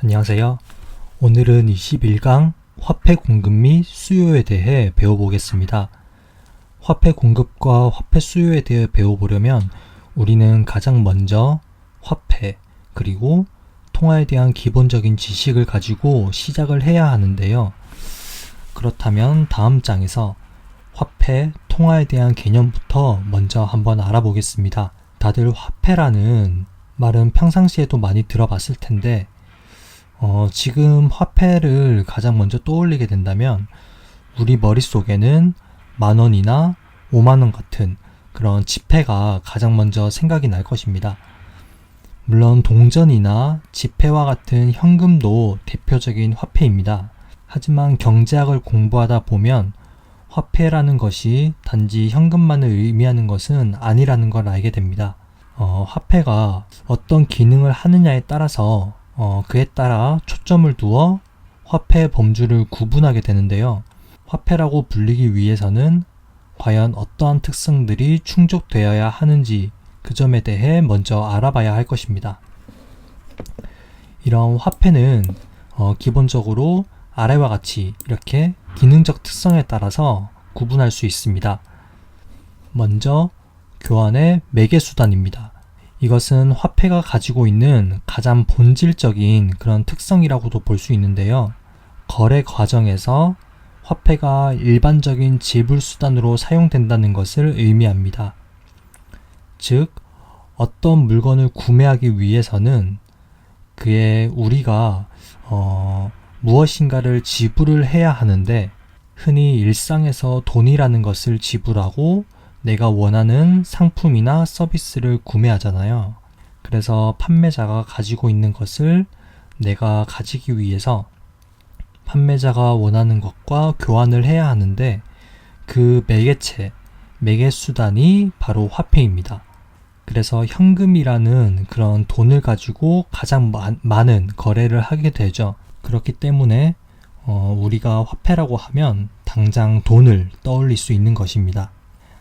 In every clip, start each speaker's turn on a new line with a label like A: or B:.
A: 안녕하세요. 오늘은 21강 화폐 공급 및 수요에 대해 배워보겠습니다. 화폐 공급과 화폐 수요에 대해 배워보려면 우리는 가장 먼저 화폐 그리고 통화에 대한 기본적인 지식을 가지고 시작을 해야 하는데요. 그렇다면 다음 장에서 화폐, 통화에 대한 개념부터 먼저 한번 알아보겠습니다. 다들 화폐라는 말은 평상시에도 많이 들어봤을 텐데 지금 화폐를 가장 먼저 떠올리게 된다면 우리 머릿속에는 만원이나 5만원 같은 그런 지폐가 가장 먼저 생각이 날 것입니다. 물론 동전이나 지폐와 같은 현금도 대표적인 화폐입니다. 하지만 경제학을 공부하다 보면 화폐라는 것이 단지 현금만을 의미하는 것은 아니라는 걸 알게 됩니다. 화폐가 어떤 기능을 하느냐에 따라서 그에 따라 초점을 두어 화폐의 범주를 구분하게 되는데요. 화폐라고 불리기 위해서는 과연 어떠한 특성들이 충족되어야 하는지 그 점에 대해 먼저 알아봐야 할 것입니다. 이런 화폐는 기본적으로 아래와 같이 이렇게 기능적 특성에 따라서 구분할 수 있습니다. 먼저 교환의 매개수단입니다. 이것은 화폐가 가지고 있는 가장 본질적인 그런 특성이라고도 볼 수 있는데요. 거래 과정에서 화폐가 일반적인 지불 수단으로 사용된다는 것을 의미합니다. 즉, 어떤 물건을 구매하기 위해서는 우리가 무엇인가를 지불을 해야 하는데 흔히 일상에서 돈이라는 것을 지불하고 내가 원하는 상품이나 서비스를 구매하잖아요. 그래서 판매자가 가지고 있는 것을 내가 가지기 위해서 판매자가 원하는 것과 교환을 해야 하는데 그 매개수단이 바로 화폐입니다. 그래서 현금이라는 그런 돈을 가지고 가장 많은 거래를 하게 되죠. 그렇기 때문에 우리가 화폐라고 하면 당장 돈을 떠올릴 수 있는 것입니다.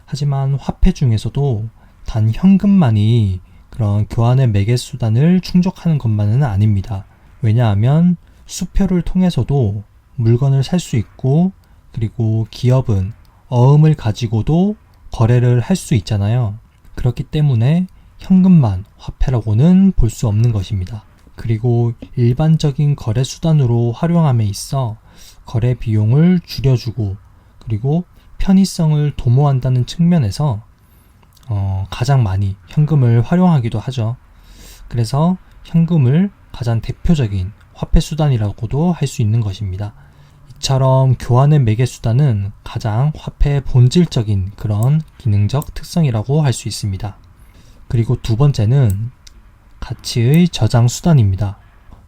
A: 하지만 화폐 중에서도 단 현금만이 그런 교환의 매개수단을 충족하는 것만은 아닙니다. 왜냐하면 수표를 통해서도 물건을 살 수 있고 그리고 기업은 어음을 가지고도 거래를 할 수 있잖아요. 그렇기 때문에 현금만 화폐라고는 볼 수 없는 것입니다. 그리고 일반적인 거래 수단으로 활용함에 있어 거래 비용을 줄여주고 그리고 편의성을 도모한다는 측면에서 가장 많이 현금을 활용하기도 하죠. 그래서 현금을 가장 대표적인 화폐 수단이라고도 할 수 있는 것입니다. 이처럼 교환의 매개 수단은 가장 화폐의 본질적인 그런 기능적 특성이라고 할 수 있습니다. 그리고 두 번째는 가치의 저장 수단입니다.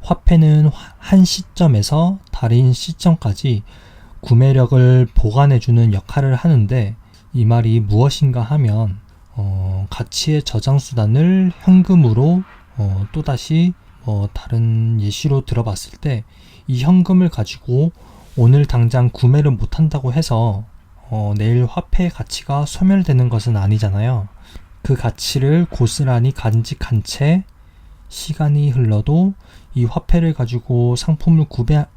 A: 화폐는 한 시점에서 다른 시점까지 구매력을 보관해주는 역할을 하는데 이 말이 무엇인가 하면 가치의 저장 수단을 현금으로 또다시 다른 예시로 들어봤을 때 이 현금을 가지고 오늘 당장 구매를 못한다고 해서 내일 화폐의 가치가 소멸되는 것은 아니잖아요. 그 가치를 고스란히 간직한 채 시간이 흘러도 이 화폐를 가지고 상품을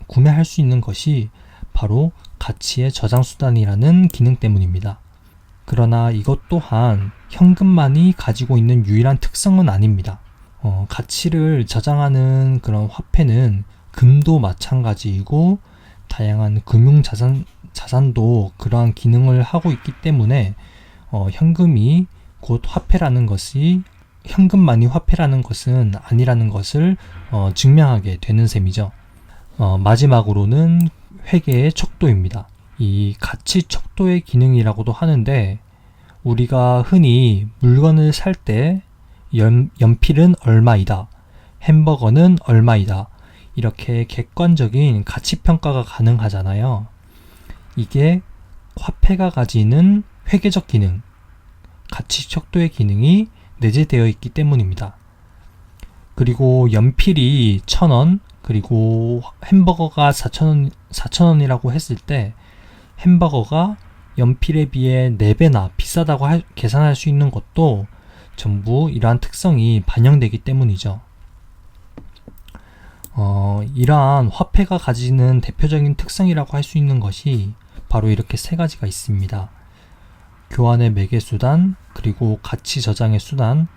A: 구매할 수 있는 것이 바로 가치의 저장 수단이라는 기능 때문입니다. 그러나 이것 또한 현금만이 가지고 있는 유일한 특성은 아닙니다. 가치를 저장하는 그런 화폐는 금도 마찬가지이고 다양한 금융자산도 그러한 기능을 하고 있기 때문에 현금이 곧 화폐라는 것이 현금만이 화폐라는 것은 아니라는 것을 증명하게 되는 셈이죠. 마지막으로는 회계의 척도입니다. 이 가치 척도의 기능이라고도 하는데 우리가 흔히 물건을 살 때 연필은 얼마이다, 햄버거는 얼마이다 이렇게 객관적인 가치 평가가 가능하잖아요. 이게 화폐가 가지는 회계적 기능, 가치 척도의 기능이 내재되어 있기 때문입니다. 그리고 연필이 1,000원, 그리고 햄버거가 4,000원이라고 했을 때 햄버거가 연필에 비해 4배나 비싸다고 계산할 수 있는 것도 전부 이러한 특성이 반영되기 때문이죠. 이러한 화폐가 가지는 대표적인 특성이라고 할 수 있는 것이 바로 이렇게 세 가지가 있습니다. 교환의 매개 수단, 그리고 가치 저장의 수단,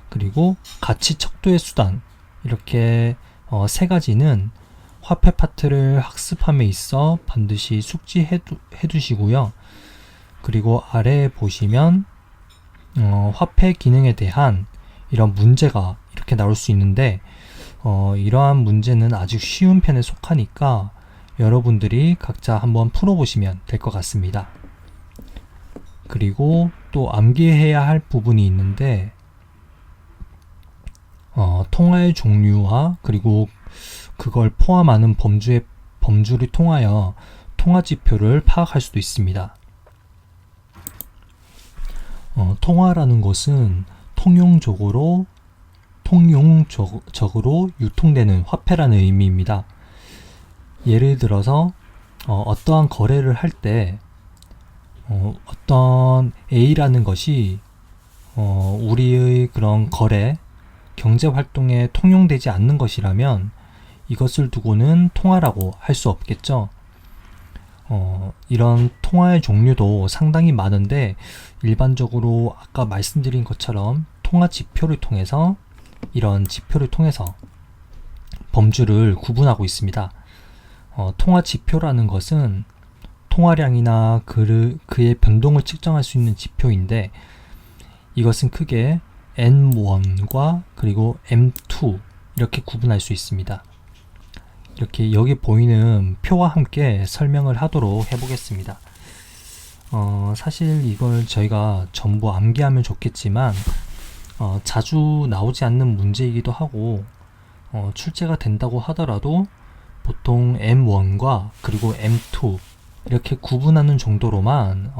A: 그리고 가치 척도의 수단. 이렇게 세 가지는 화폐 파트를 학습함에 있어 반드시 숙지해 두시고요. 그리고 아래에 보시면 화폐 기능에 대한 이런 문제가 이렇게 나올 수 있는데 이러한 문제는 아주 쉬운 편에 속하니까 여러분들이 각자 한번 풀어보시면 될 것 같습니다. 그리고 또 암기해야 할 부분이 있는데 통화의 종류와 그리고 그걸 포함하는 범주를 통하여 통화 지표를 파악할 수도 있습니다. 통화라는 것은 통용적으로 유통되는 화폐라는 의미입니다. 예를 들어서 어떠한 거래를 할 때 어떤 A라는 것이 우리의 그런 거래, 경제 활동에 통용되지 않는 것이라면 이것을 두고는 통화라고 할 수 없겠죠. 이런 통화의 종류도 상당히 많은데 일반적으로 아까 말씀드린 것처럼 통화 지표를 통해서 이런 지표를 통해서 범주를 구분하고 있습니다. 통화 지표라는 것은 통화량이나 그의 변동을 측정할 수 있는 지표인데 이것은 크게 M1과 그리고 M2 이렇게 구분할 수 있습니다. 이렇게 여기 보이는 표와 함께 설명을 하도록 해보겠습니다. 사실 이걸 저희가 전부 암기하면 좋겠지만 자주 나오지 않는 문제이기도 하고 출제가 된다고 하더라도 보통 M1과 그리고 M2 이렇게 구분하는 정도로만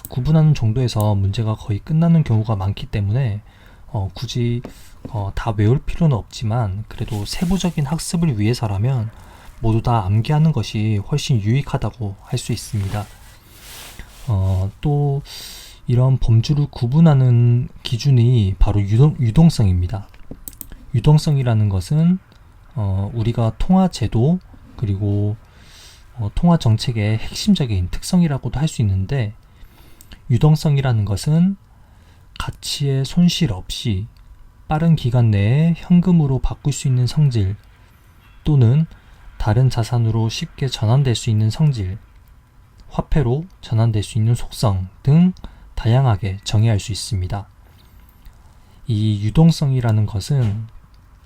A: 구분하는 정도에서 문제가 거의 끝나는 경우가 많기 때문에 굳이 다 외울 필요는 없지만 그래도 세부적인 학습을 위해서라면 모두 다 암기하는 것이 훨씬 유익하다고 할 수 있습니다. 또 이런 범주를 구분하는 기준이 바로 유동성입니다. 유동성이라는 것은 우리가 통화 제도 그리고 통화 정책의 핵심적인 특성이라고도 할 수 있는데 유동성이라는 것은 가치의 손실 없이 빠른 기간 내에 현금으로 바꿀 수 있는 성질 또는 다른 자산으로 쉽게 전환될 수 있는 성질, 화폐로 전환될 수 있는 속성 등 다양하게 정의할 수 있습니다. 이 유동성이라는 것은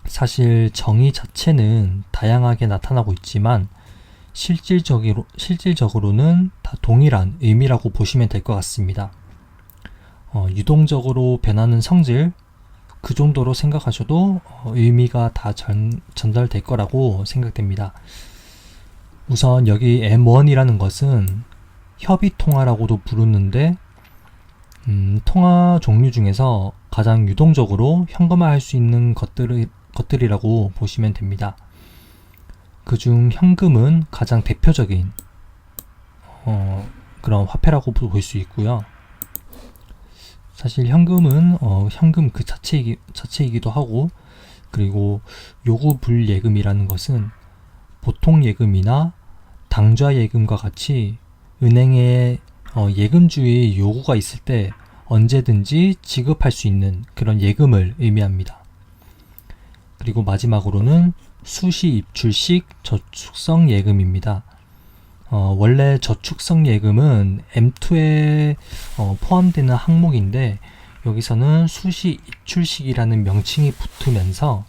A: 사실 정의 자체는 다양하게 나타나고 있지만 실질적으로는 다 동일한 의미라고 보시면 될 것 같습니다. 유동적으로 변하는 성질 그 정도로 생각하셔도 의미가 다 전달될 거라고 생각됩니다. 우선 여기 M1이라는 것은 협의통화라고도 부르는데 통화 종류 중에서 가장 유동적으로 현금화할 수 있는 것들이라고 보시면 됩니다. 그중 현금은 가장 대표적인 그런 화폐라고 볼 수 있고요. 사실 현금은 현금 그 자체이기도 하고 그리고 요구불예금이라는 것은 보통예금이나 당좌예금과 같이 은행에 예금주의 요구가 있을 때 언제든지 지급할 수 있는 그런 예금을 의미합니다. 그리고 마지막으로는 수시 입출식 저축성 예금입니다. 원래 저축성 예금은 M2에 포함되는 항목인데 여기서는 수시 입출식이라는 명칭이 붙으면서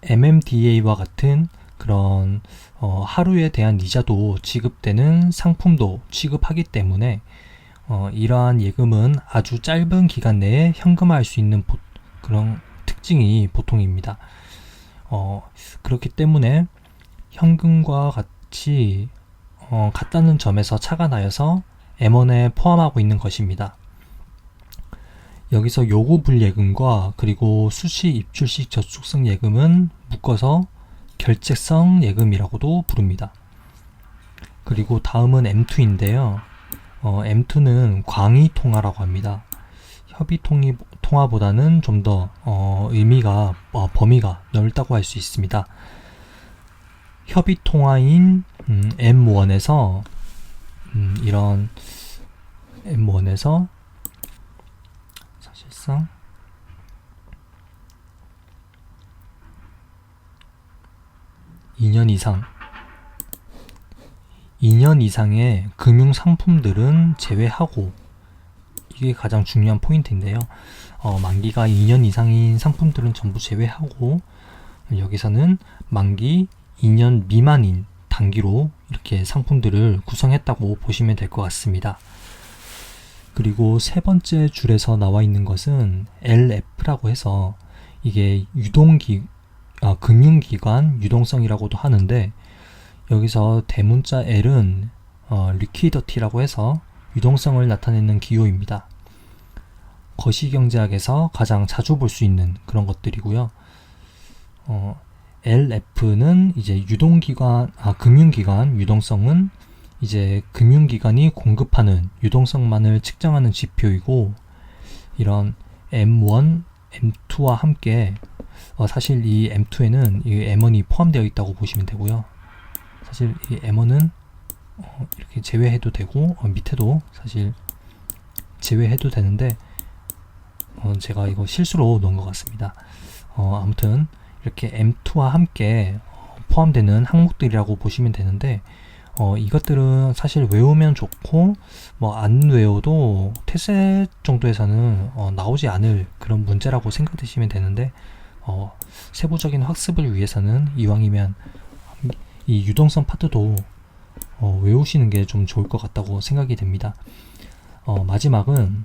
A: MMDA와 같은 그런 하루에 대한 이자도 지급되는 상품도 취급하기 때문에 이러한 예금은 아주 짧은 기간 내에 현금화할 수 있는 그런 특징이 보통입니다. 그렇기 때문에 현금과 같이 같다는 점에서 차가 나여서 M1에 포함하고 있는 것입니다. 여기서 요구불예금과 그리고 수시 입출식 저축성 예금은 묶어서 결제성 예금이라고도 부릅니다. 그리고 다음은 M2인데요. M2는 광의통화라고 합니다. 협의통화보다는 좀 더 의미가 범위가 넓다고 할 수 있습니다. 협의 통화인 M1에서 이런 M1에서 사실상 (2년) 이상의 금융 상품들은 제외하고, 이게 가장 중요한 포인트인데요. 만기가 2년 이상인 상품들은 전부 제외하고, 여기서는 만기 2년 미만인 단기로 이렇게 상품들을 구성했다고 보시면 될 것 같습니다. 그리고 세 번째 줄에서 나와 있는 것은 LF라고 해서, 이게 금융기관 유동성이라고도 하는데, 여기서 대문자 L은 리퀴더티라고 해서 유동성을 나타내는 기호입니다. 거시경제학에서 가장 자주 볼 수 있는 그런 것들이고요. LF는 이제 금융기관 유동성은 이제 금융기관이 공급하는 유동성만을 측정하는 지표이고, 이런 M1, M2와 함께 사실 이 M2에는 이 M1이 포함되어 있다고 보시면 되고요. 사실 이 M1은 이렇게 제외해도 되고, 밑에도 사실 제외해도 되는데, 제가 이거 실수로 넣은 것 같습니다. 아무튼 이렇게 M2와 함께 포함되는 항목들이라고 보시면 되는데, 이것들은 사실 외우면 좋고, 안 외워도 태세 정도에서는 나오지 않을 그런 문제라고 생각되시면 되는데, 세부적인 학습을 위해서는 이왕이면 이 유동성 파트도 외우시는 게 좀 좋을 것 같다고 생각이 됩니다. 마지막은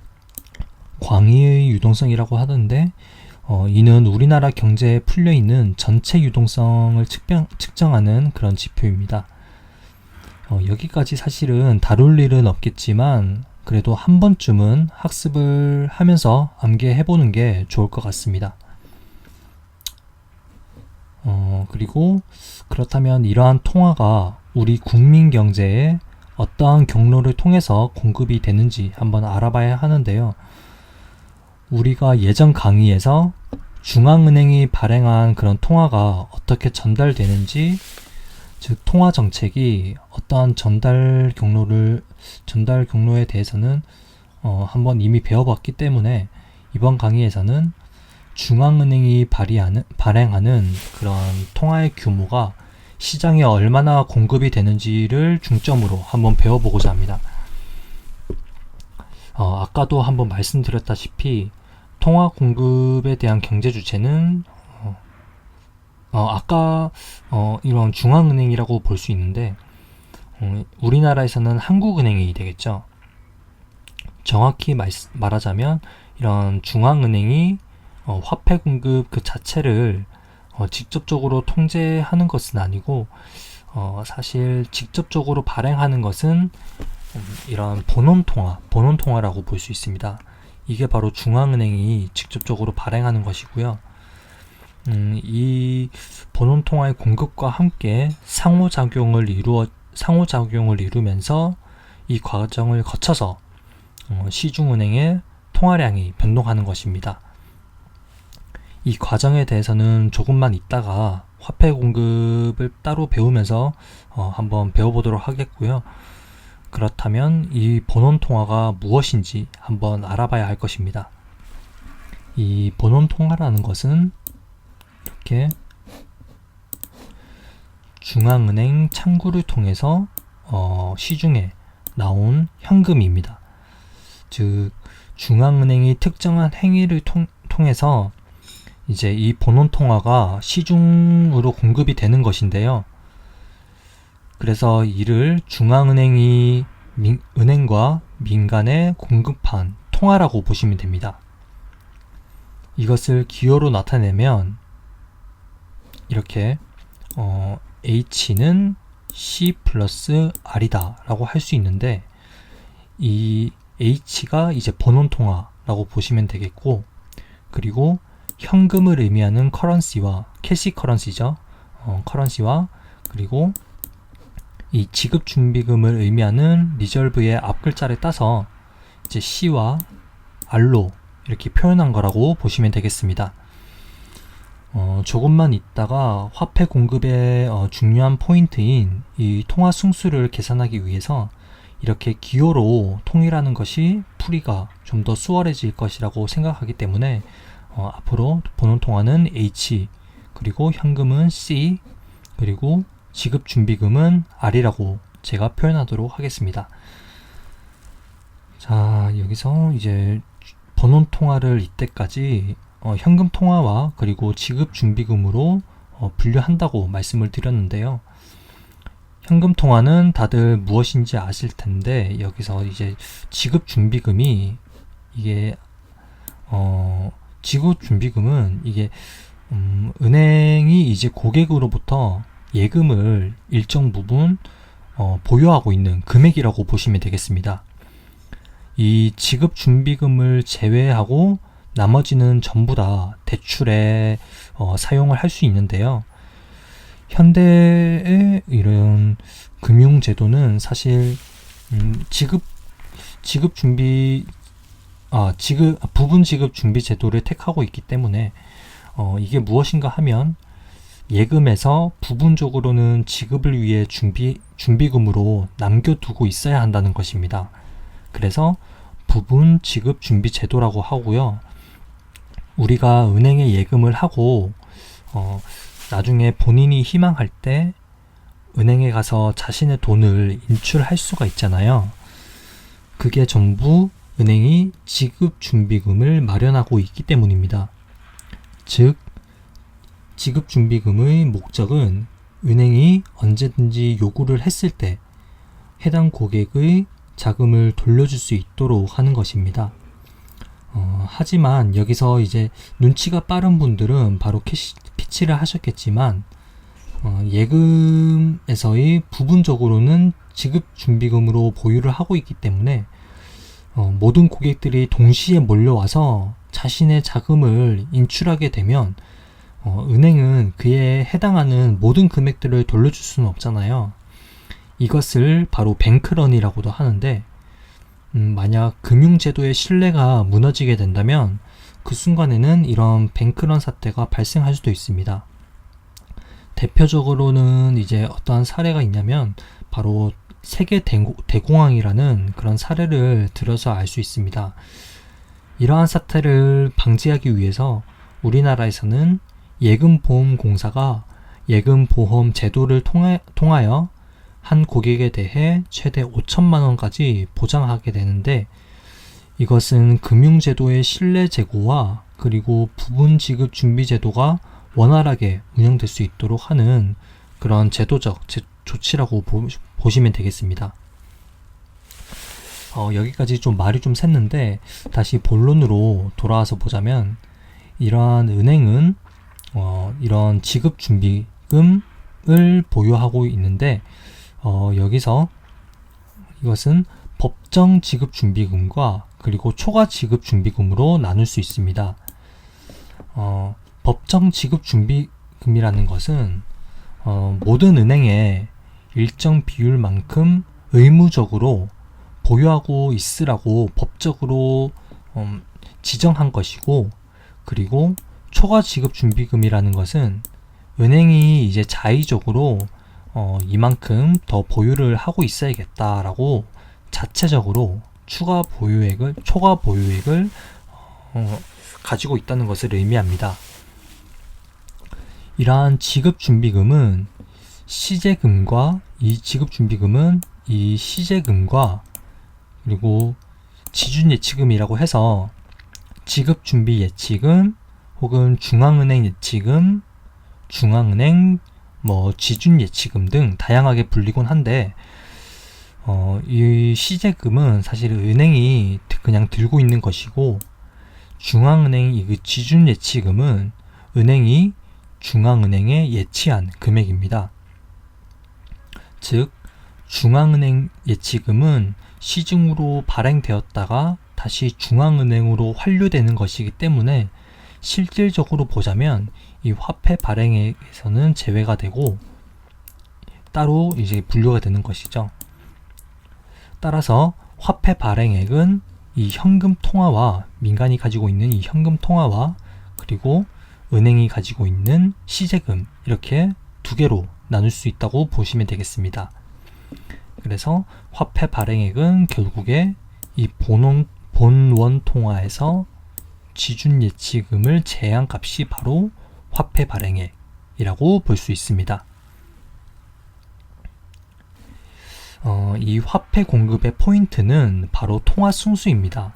A: 광의의 유동성이라고 하던데, 이는 우리나라 경제에 풀려있는 전체 유동성을 측정하는 그런 지표입니다. 여기까지 사실은 다룰 일은 없겠지만, 그래도 한 번쯤은 학습을 하면서 암기해보는 게 좋을 것 같습니다. 그리고 그렇다면 이러한 통화가 우리 국민 경제에 어떠한 경로를 통해서 공급이 되는지 한번 알아봐야 하는데요. 우리가 예전 강의에서 중앙은행이 발행한 그런 통화가 어떻게 전달되는지, 즉 통화 정책이 어떠한 전달 경로에 대해서는 한번 이미 배워봤기 때문에, 이번 강의에서는 중앙은행이 발행하는 그런 통화의 규모가 시장에 얼마나 공급이 되는지를 중점으로 한번 배워보고자 합니다. 아까도 한번 말씀드렸다시피 통화 공급에 대한 경제 주체는 이런 중앙은행이라고 볼 수 있는데, 우리나라에서는 한국은행이 되겠죠. 정확히 말하자면 이런 중앙은행이 화폐 공급 그 자체를 직접적으로 통제하는 것은 아니고, 사실 직접적으로 발행하는 것은 이런 본원통화라고 볼 수 있습니다. 이게 바로 중앙은행이 직접적으로 발행하는 것이고요. 이 본원통화의 공급과 함께 상호작용을 이루면서 이 과정을 거쳐서 시중은행의 통화량이 변동하는 것입니다. 이 과정에 대해서는 조금만 있다가 화폐 공급을 따로 배우면서 한번 배워보도록 하겠고요. 그렇다면 이 본원통화가 무엇인지 한번 알아봐야 할 것입니다. 이 본원통화라는 것은 이렇게 중앙은행 창구를 통해서 시중에 나온 현금입니다. 즉 중앙은행이 특정한 행위를 통해서 이제 이 본원통화가 시중으로 공급이 되는 것인데요. 그래서 이를 중앙은행이 은행과 민간에 공급한 통화라고 보시면 됩니다. 이것을 기호로 나타내면 이렇게 H는 C 플러스 R이다 라고 할 수 있는데, 이 H가 이제 본원통화라고 보시면 되겠고, 그리고 현금을 의미하는 커런시와 캐시 커런시죠. 커런시와, 그리고 이 지급 준비금을 의미하는 리저브의 앞 글자를 따서 이제 C와 R로 이렇게 표현한 거라고 보시면 되겠습니다. 조금만 있다가 화폐 공급의 중요한 포인트인 이 통화 승수를 계산하기 위해서 이렇게 기호로 통일하는 것이 풀이가 좀 더 수월해질 것이라고 생각하기 때문에 앞으로 본원 통화는 H, 그리고 현금은 C, 그리고 지급 준비금은 R이라고 제가 표현하도록 하겠습니다. 자, 여기서 이제 본원 통화를 이때까지 현금 통화와 그리고 지급 준비금으로 분류한다고 말씀을 드렸는데요. 현금 통화는 다들 무엇인지 아실 텐데, 여기서 이제 지급 준비금이 이게 지급 준비금은 이게 은행이 이제 고객으로부터 예금을 일정 부분 보유하고 있는 금액이라고 보시면 되겠습니다. 이 지급 준비금을 제외하고 나머지는 전부 다 대출에 사용을 할 수 있는데요. 현대의 이런 금융제도는 사실 부분 지급 준비 제도를 택하고 있기 때문에 이게 무엇인가 하면 예금에서 부분적으로는 지급을 위해 준비금으로 남겨두고 있어야 한다는 것입니다. 그래서 부분 지급 준비 제도라고 하고요. 우리가 은행에 예금을 하고 나중에 본인이 희망할 때 은행에 가서 자신의 돈을 인출할 수가 있잖아요. 그게 전부 은행이 지급 준비금을 마련하고 있기 때문입니다. 즉, 지급 준비금의 목적은 은행이 언제든지 요구를 했을 때 해당 고객의 자금을 돌려줄 수 있도록 하는 것입니다. 하지만 여기서 이제 눈치가 빠른 분들은 바로 캐치를 하셨겠지만 예금에서의 부분적으로는 지급 준비금으로 보유를 하고 있기 때문에 모든 고객들이 동시에 몰려와서 자신의 자금을 인출하게 되면 은행은 그에 해당하는 모든 금액들을 돌려줄 수는 없잖아요. 이것을 바로 뱅크런이라고도 하는데, 만약 금융제도의 신뢰가 무너지게 된다면 그 순간에는 이런 뱅크런 사태가 발생할 수도 있습니다. 대표적으로는 이제 어떠한 사례가 있냐면 바로 세계 대공황이라는 그런 사례를 들어서 알 수 있습니다. 이러한 사태를 방지하기 위해서 우리나라에서는 예금보험공사가 예금보험 제도를 통하여 한 고객에 대해 최대 5천만 원까지 보장하게 되는데, 이것은 금융제도의 신뢰 제고와 그리고 부분 지급 준비 제도가 원활하게 운영될 수 있도록 하는 그런 제도적 조치라고 보시면 되겠습니다. 여기까지 좀 말이 좀 샜는데 다시 본론으로 돌아와서 보자면, 이러한 은행은 이런 지급 준비금을 보유하고 있는데 여기서 이것은 법정 지급 준비금과 그리고 초과 지급 준비금으로 나눌 수 있습니다. 법정 지급 준비금이라는 것은 모든 은행에 일정 비율만큼 의무적으로 보유하고 있으라고 법적으로 지정한 것이고, 그리고 초과 지급 준비금이라는 것은 은행이 이제 자의적으로 이만큼 더 보유를 하고 있어야겠다라고 자체적으로 초과 보유액을 가지고 있다는 것을 의미합니다. 이러한 지급준비금은 시제금과 이 지급준비금은 이 시제금과 그리고 지준예치금이라고 해서 지급준비예치금 혹은 중앙은행 예치금, 중앙은행 지준예치금 등 다양하게 불리곤 한데, 이 시제금은 사실 은행이 그냥 들고 있는 것이고, 중앙은행이 그 지준예치금은 은행이 중앙은행에 예치한 금액입니다. 즉, 중앙은행 예치금은 시중으로 발행되었다가 다시 중앙은행으로 환류되는 것이기 때문에 실질적으로 보자면 이 화폐 발행액에서는 제외가 되고 따로 이제 분류가 되는 것이죠. 따라서 화폐 발행액은 이 현금 통화와 민간이 가지고 있는 이 현금 통화와 그리고 은행이 가지고 있는 시재금, 이렇게 두 개로 나눌 수 있다고 보시면 되겠습니다. 그래서 화폐 발행액은 결국에 이 본원 통화에서 지준 예치금을 제한 값이 바로 화폐 발행액이라고 볼 수 있습니다. 이 화폐 공급의 포인트는 바로 통화 승수입니다.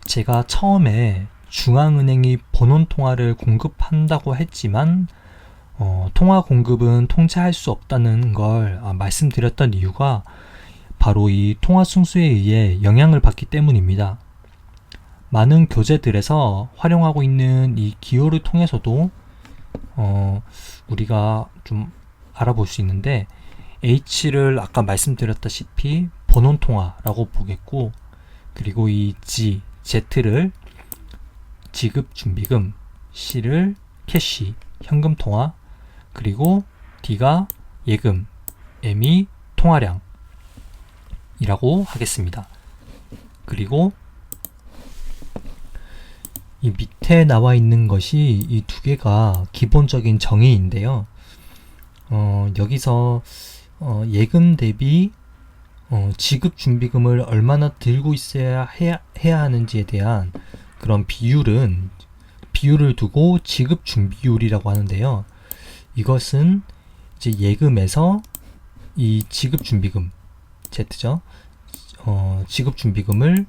A: 제가 처음에 중앙은행이 본원 통화를 공급한다고 했지만 통화 공급은 통제할 수 없다는 걸 말씀드렸던 이유가 바로 이 통화 승수에 의해 영향을 받기 때문입니다. 많은 교재들에서 활용하고 있는 이 기호를 통해서도 우리가 좀 알아볼 수 있는데, H를 아까 말씀드렸다시피 본원 통화라고 보겠고, 그리고 이 Z를 지급 준비금, C를 캐시, 현금 통화, 그리고 D가 예금, M이 통화량이라고 하겠습니다. 그리고 이 밑에 나와 있는 것이 이 두 개가 기본적인 정의인데요. 여기서 예금 대비 지급 준비금을 얼마나 들고 있어야 해야 하는지에 대한 그런 비율을 두고 지급 준비율이라고 하는데요. 이것은 이제 예금에서 이 지급 준비금 Z죠. 지급 준비금을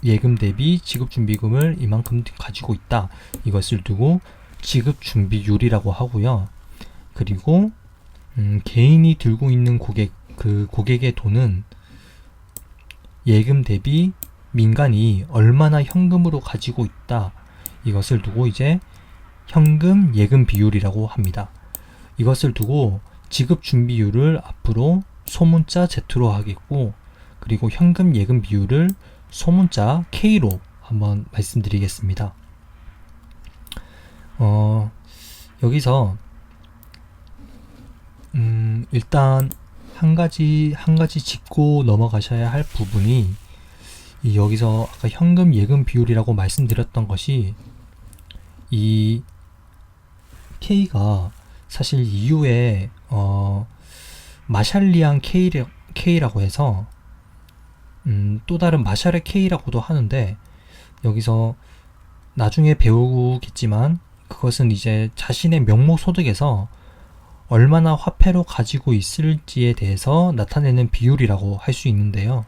A: 예금 대비 지급 준비금을 이만큼 가지고 있다. 이것을 두고 지급 준비율이라고 하고요. 그리고 개인이 들고 있는 고객의 돈은 예금 대비 민간이 얼마나 현금으로 가지고 있다. 이것을 두고 이제 현금 예금 비율이라고 합니다. 이것을 두고 지급 준비율을 앞으로 소문자 Z로 하겠고, 그리고 현금 예금 비율을 소문자 K로 한번 말씀드리겠습니다. 여기서 일단 한 가지 짚고 넘어가셔야 할 부분이, 여기서 아까 현금 예금 비율이라고 말씀드렸던 것이 이 K가 사실 이후에 마샬리안 K라고 해서 또 다른 마샬의 K라고도 하는데, 여기서 나중에 배우겠지만 그것은 이제 자신의 명목 소득에서 얼마나 화폐로 가지고 있을지에 대해서 나타내는 비율이라고 할 수 있는데요.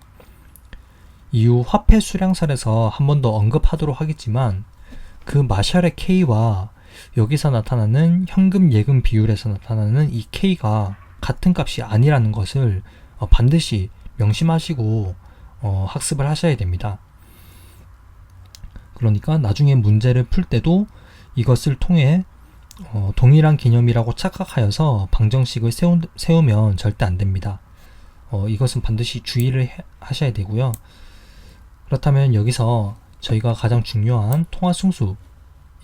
A: 이후 화폐 수량설에서 한 번 더 언급하도록 하겠지만, 그 마샬의 K와 여기서 나타나는 현금 예금 비율에서 나타나는 이 K가 같은 값이 아니라는 것을 반드시 명심하시고 학습을 하셔야 됩니다. 그러니까 나중에 문제를 풀 때도 이것을 통해 동일한 개념이라고 착각하여서 방정식을 세우면 절대 안 됩니다. 이것은 반드시 주의를 하셔야 되고요. 그렇다면 여기서 저희가 가장 중요한 통화 승수,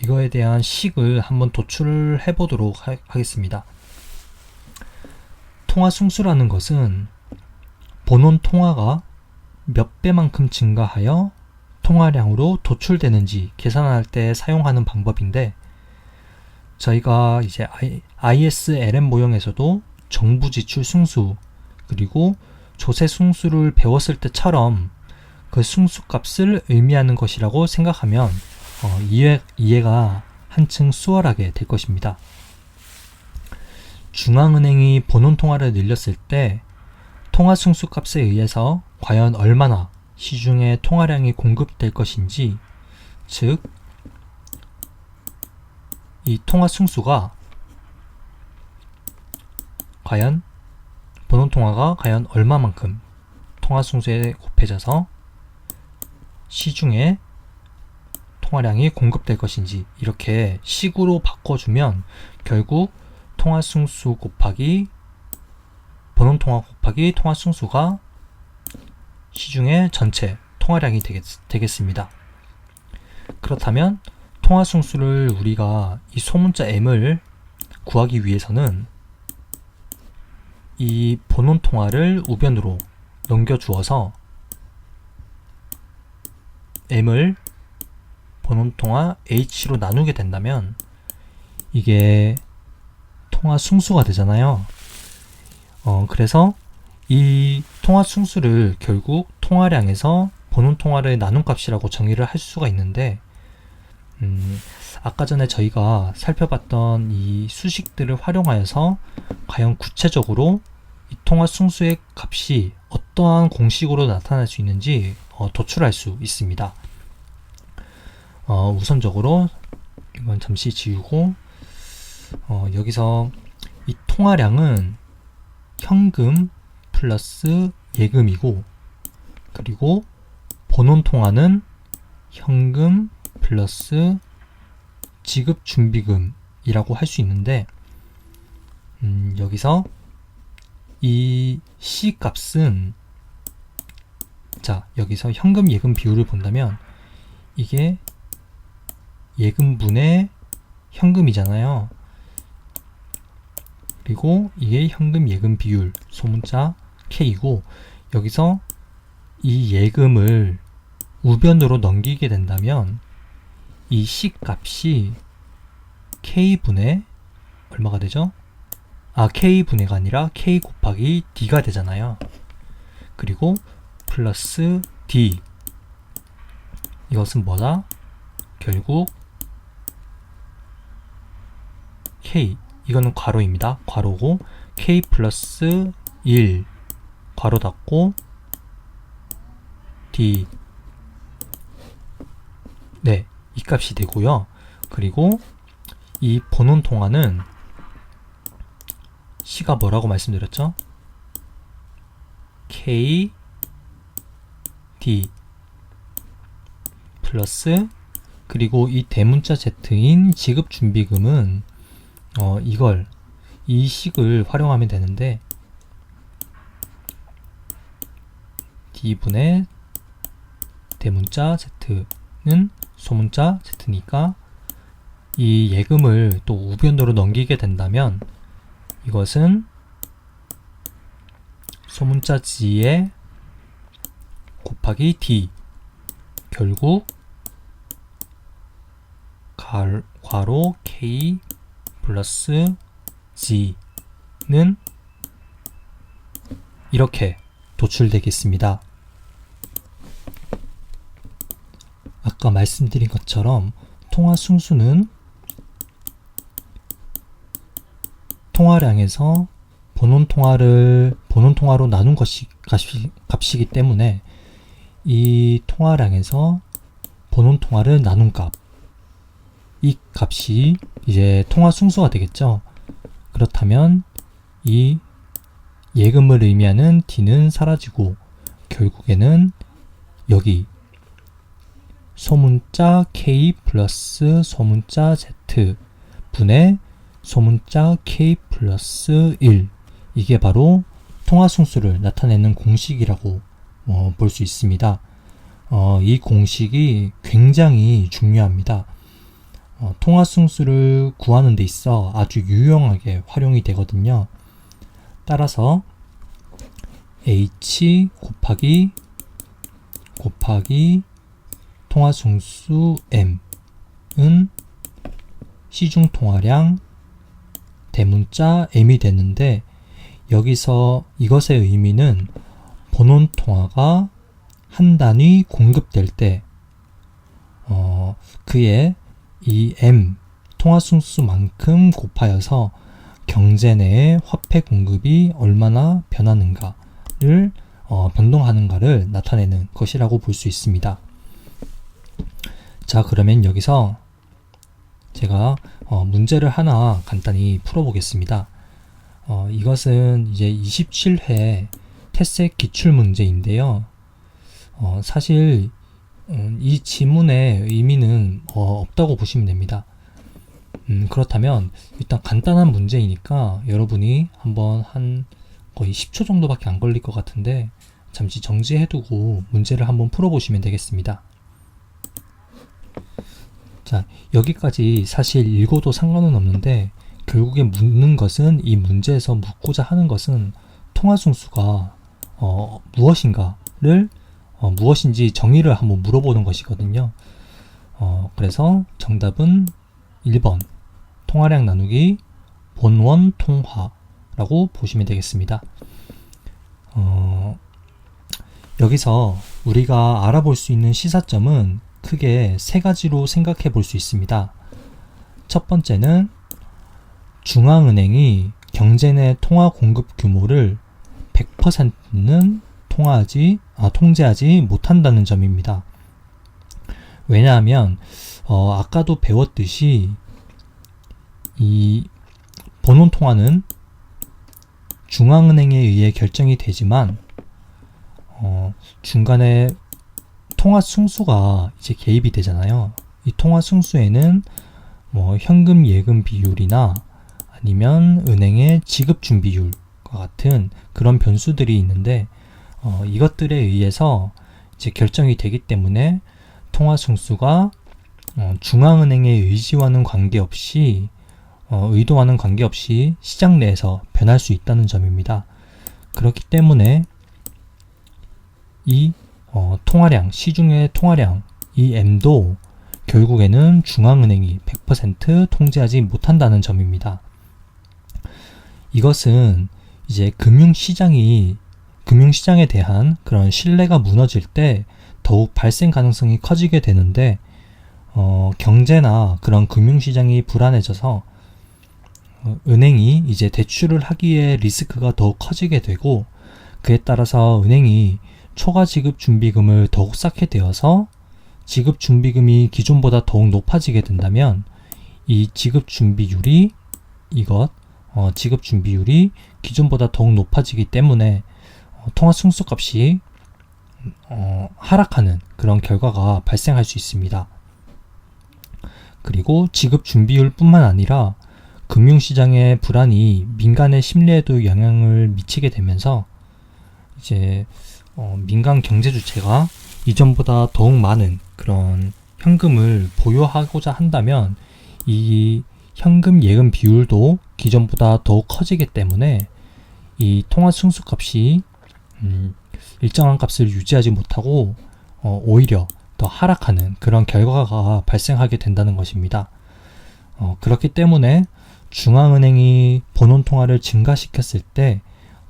A: 이거에 대한 식을 한번 도출을 해보도록 하겠습니다. 통화 승수라는 것은 본원 통화가 몇 배만큼 증가하여 통화량으로 도출되는지 계산할 때 사용하는 방법인데, 저희가 이제 ISLM 모형에서도 정부 지출 승수 그리고 조세 승수를 배웠을 때처럼 그 승수값을 의미하는 것이라고 생각하면 이해가 한층 수월하게 될 것입니다. 중앙은행이 본원 통화를 늘렸을 때 통화 승수값에 의해서 과연 얼마나 시중에 통화량이 공급될 것인지, 즉 이 통화 승수가 과연 본원 통화가 과연 얼마만큼 통화 승수에 곱해져서 시중에 통화량이 공급될 것인지, 이렇게 식으로 바꿔주면 결국 통화 승수 곱하기 본원 통화 곱하기 통화 승수가 시중의 전체 통화량이 되겠습니다. 그렇다면 통화 승수를 우리가 이 소문자 M을 구하기 위해서는 이 본원 통화를 우변으로 넘겨 주어서 M을 본원통화 h로 나누게 된다면 이게 통화 승수가 되잖아요. 그래서 이 통화 승수를 결국 통화량에서 본원통화를 나눈 값이라고 정의를 할 수가 있는데, 아까 전에 저희가 살펴봤던 이 수식들을 활용하여서 과연 구체적으로 이 통화 승수의 값이 어떠한 공식으로 나타날 수 있는지 도출할 수 있습니다. 우선적으로 이건 잠시 지우고, 여기서 이 통화량은 현금 플러스 예금이고, 그리고 본원통화는 현금 플러스 지급준비금이라고 할 수 있는데, 여기서 이 C값은, 자, 여기서 현금 예금 비율을 본다면 이게 예금분의 현금이잖아요. 그리고 이게 현금 예금 비율, 소문자 K이고, 여기서 이 예금을 우변으로 넘기게 된다면 이 C값이 K분의 얼마가 되죠? K분의가 아니라 K 곱하기 D가 되잖아요. 그리고 플러스 D, 이것은 뭐다? 결국 K, 이거는 괄호입니다. 괄호고, K 플러스 1 괄호 닫고 D, 네, 이 값이 되고요. 그리고 이 본원통화는 C가 뭐라고 말씀드렸죠? K D 플러스, 그리고 이 대문자 Z인 지급준비금은 이 식을 활용하면 되는데, D분의 대문자 Z는 소문자 Z니까 이 예금을 또 우변으로 넘기게 된다면 이것은 소문자 G에 곱하기 D, 결국 괄호 K 플러스 G는 이렇게 도출되겠습니다. 아까 말씀드린 것처럼 통화 승수는 통화량에서 본원통화로 나눈 값이기 때문에 이 통화량에서 본원통화를 나눈 값, 이 값이 이제 통화 승수가 되겠죠. 그렇다면 이 예금을 의미하는 D는 사라지고 결국에는 여기 소문자 K 플러스 소문자 Z 분의 소문자 K 플러스 1, 이게 바로 통화승수를 나타내는 공식이라고 볼 수 있습니다. 이 공식이 굉장히 중요합니다. 통화승수를 구하는 데 있어 아주 유용하게 활용이 되거든요. 따라서 H 곱하기 통화승수 M은 시중통화량 대문자 M이 되는데, 여기서 이것의 의미는 본원통화가 한 단위 공급될 때 그의 이 M 통화승수만큼 곱하여서 경제 내의 화폐 공급이 얼마나 변하는가를 변동하는가를 나타내는 것이라고 볼 수 있습니다. 자, 그러면 여기서 제가 문제를 하나 간단히 풀어보겠습니다. 이것은 이제 27회 태색 기출문제인데요. 사실 이 지문의 의미는 없다고 보시면 됩니다. 그렇다면 일단 간단한 문제이니까 여러분이 한번 한 거의 10초 정도밖에 안 걸릴 것 같은데 잠시 정지해두고 문제를 한번 풀어보시면 되겠습니다. 자, 여기까지 사실 읽어도 상관은 없는데 결국에 묻는 것은, 이 문제에서 묻고자 하는 것은 통화승수가 무엇인가를 무엇인지 정의를 한번 물어보는 것이거든요. 그래서 정답은 1번 통화량 나누기 본원 통화라고 보시면 되겠습니다. 여기서 우리가 알아볼 수 있는 시사점은 크게 세 가지로 생각해 볼 수 있습니다. 첫 번째는 중앙은행이 경제 내 통화 공급 규모를 100%는 통제하지 못한다는 점입니다. 왜냐하면 아까도 배웠듯이 이 본원 통화는 중앙은행에 의해 결정이 되지만 중간에 통화 승수가 이제 개입이 되잖아요. 이 통화 승수에는 뭐 현금 예금 비율이나 아니면 은행의 지급 준비율과 같은 그런 변수들이 있는데 이것들에 의해서 이제 결정이 되기 때문에 통화 승수가 중앙은행의 의지와는 관계없이 의도와는 관계없이 시장 내에서 변할 수 있다는 점입니다. 그렇기 때문에 이 통화량, 시중의 통화량, 이 M도 결국에는 중앙은행이 100% 통제하지 못한다는 점입니다. 이것은 이제 금융시장에 대한 그런 신뢰가 무너질 때 더욱 발생 가능성이 커지게 되는데 경제나 그런 금융시장이 불안해져서 은행이 이제 대출을 하기에 리스크가 더욱 커지게 되고 그에 따라서 은행이 초과 지급 준비금을 더욱 쌓게 되어서 지급 준비금이 기존보다 더욱 높아지게 된다면 이 지급 준비율이 기존보다 더욱 높아지기 때문에 통화 승수값이 하락하는 그런 결과가 발생할 수 있습니다. 그리고 지급 준비율 뿐만 아니라 금융시장의 불안이 민간의 심리에도 영향을 미치게 되면서 이제 민간 경제 주체가 이전보다 더욱 많은 그런 현금을 보유하고자 한다면 이 현금 예금 비율도 기존보다 더욱 커지기 때문에 이 통화 승수값이 일정한 값을 유지하지 못하고 오히려 더 하락하는 그런 결과가 발생하게 된다는 것입니다. 그렇기 때문에 중앙은행이 본원 통화를 증가시켰을 때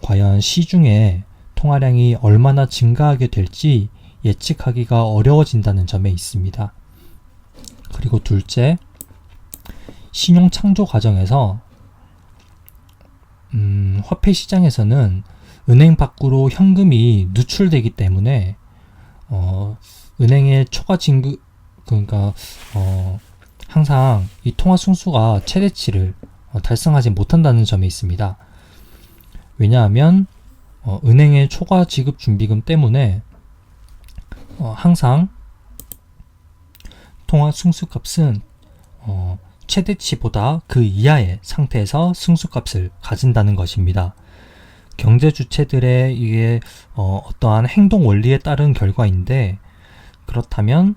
A: 과연 시중에 통화량이 얼마나 증가하게 될지 예측하기가 어려워진다는 점에 있습니다. 그리고 둘째, 신용 창조 과정에서 화폐 시장에서는 은행 밖으로 현금이 누출되기 때문에 은행의 초과 진급 항상 이 통화 승수가 최대치를 달성하지 못한다는 점에 있습니다. 왜냐하면 은행의 초과 지급 준비금 때문에 항상 통화 승수값은 최대치보다 그 이하의 상태에서 승수값을 가진다는 것입니다. 경제 주체들의 이게 어떠한 행동 원리에 따른 결과인데 그렇다면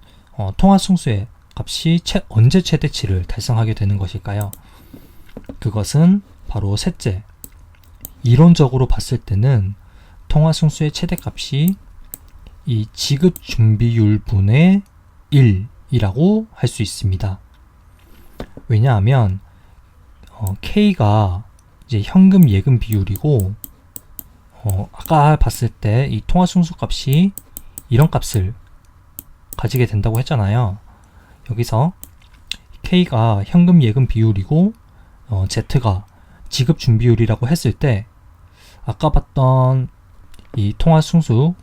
A: 통화 승수의 값이 언제 최대치를 달성하게 되는 것일까요? 그것은 바로 셋째, 이론적으로 봤을 때는 통화 승수의 최대값이 이 지급 준비율 분의 1이라고 할 수 있습니다. 왜냐하면 K가 이제 현금 예금 비율이고 아까 봤을 때 이 통화 승수 값이 이런 값을 가지게 된다고 했잖아요. 여기서 K가 현금 예금 비율이고 Z가 지급 준비율이라고 했을 때 아까 봤던 이 통화 승수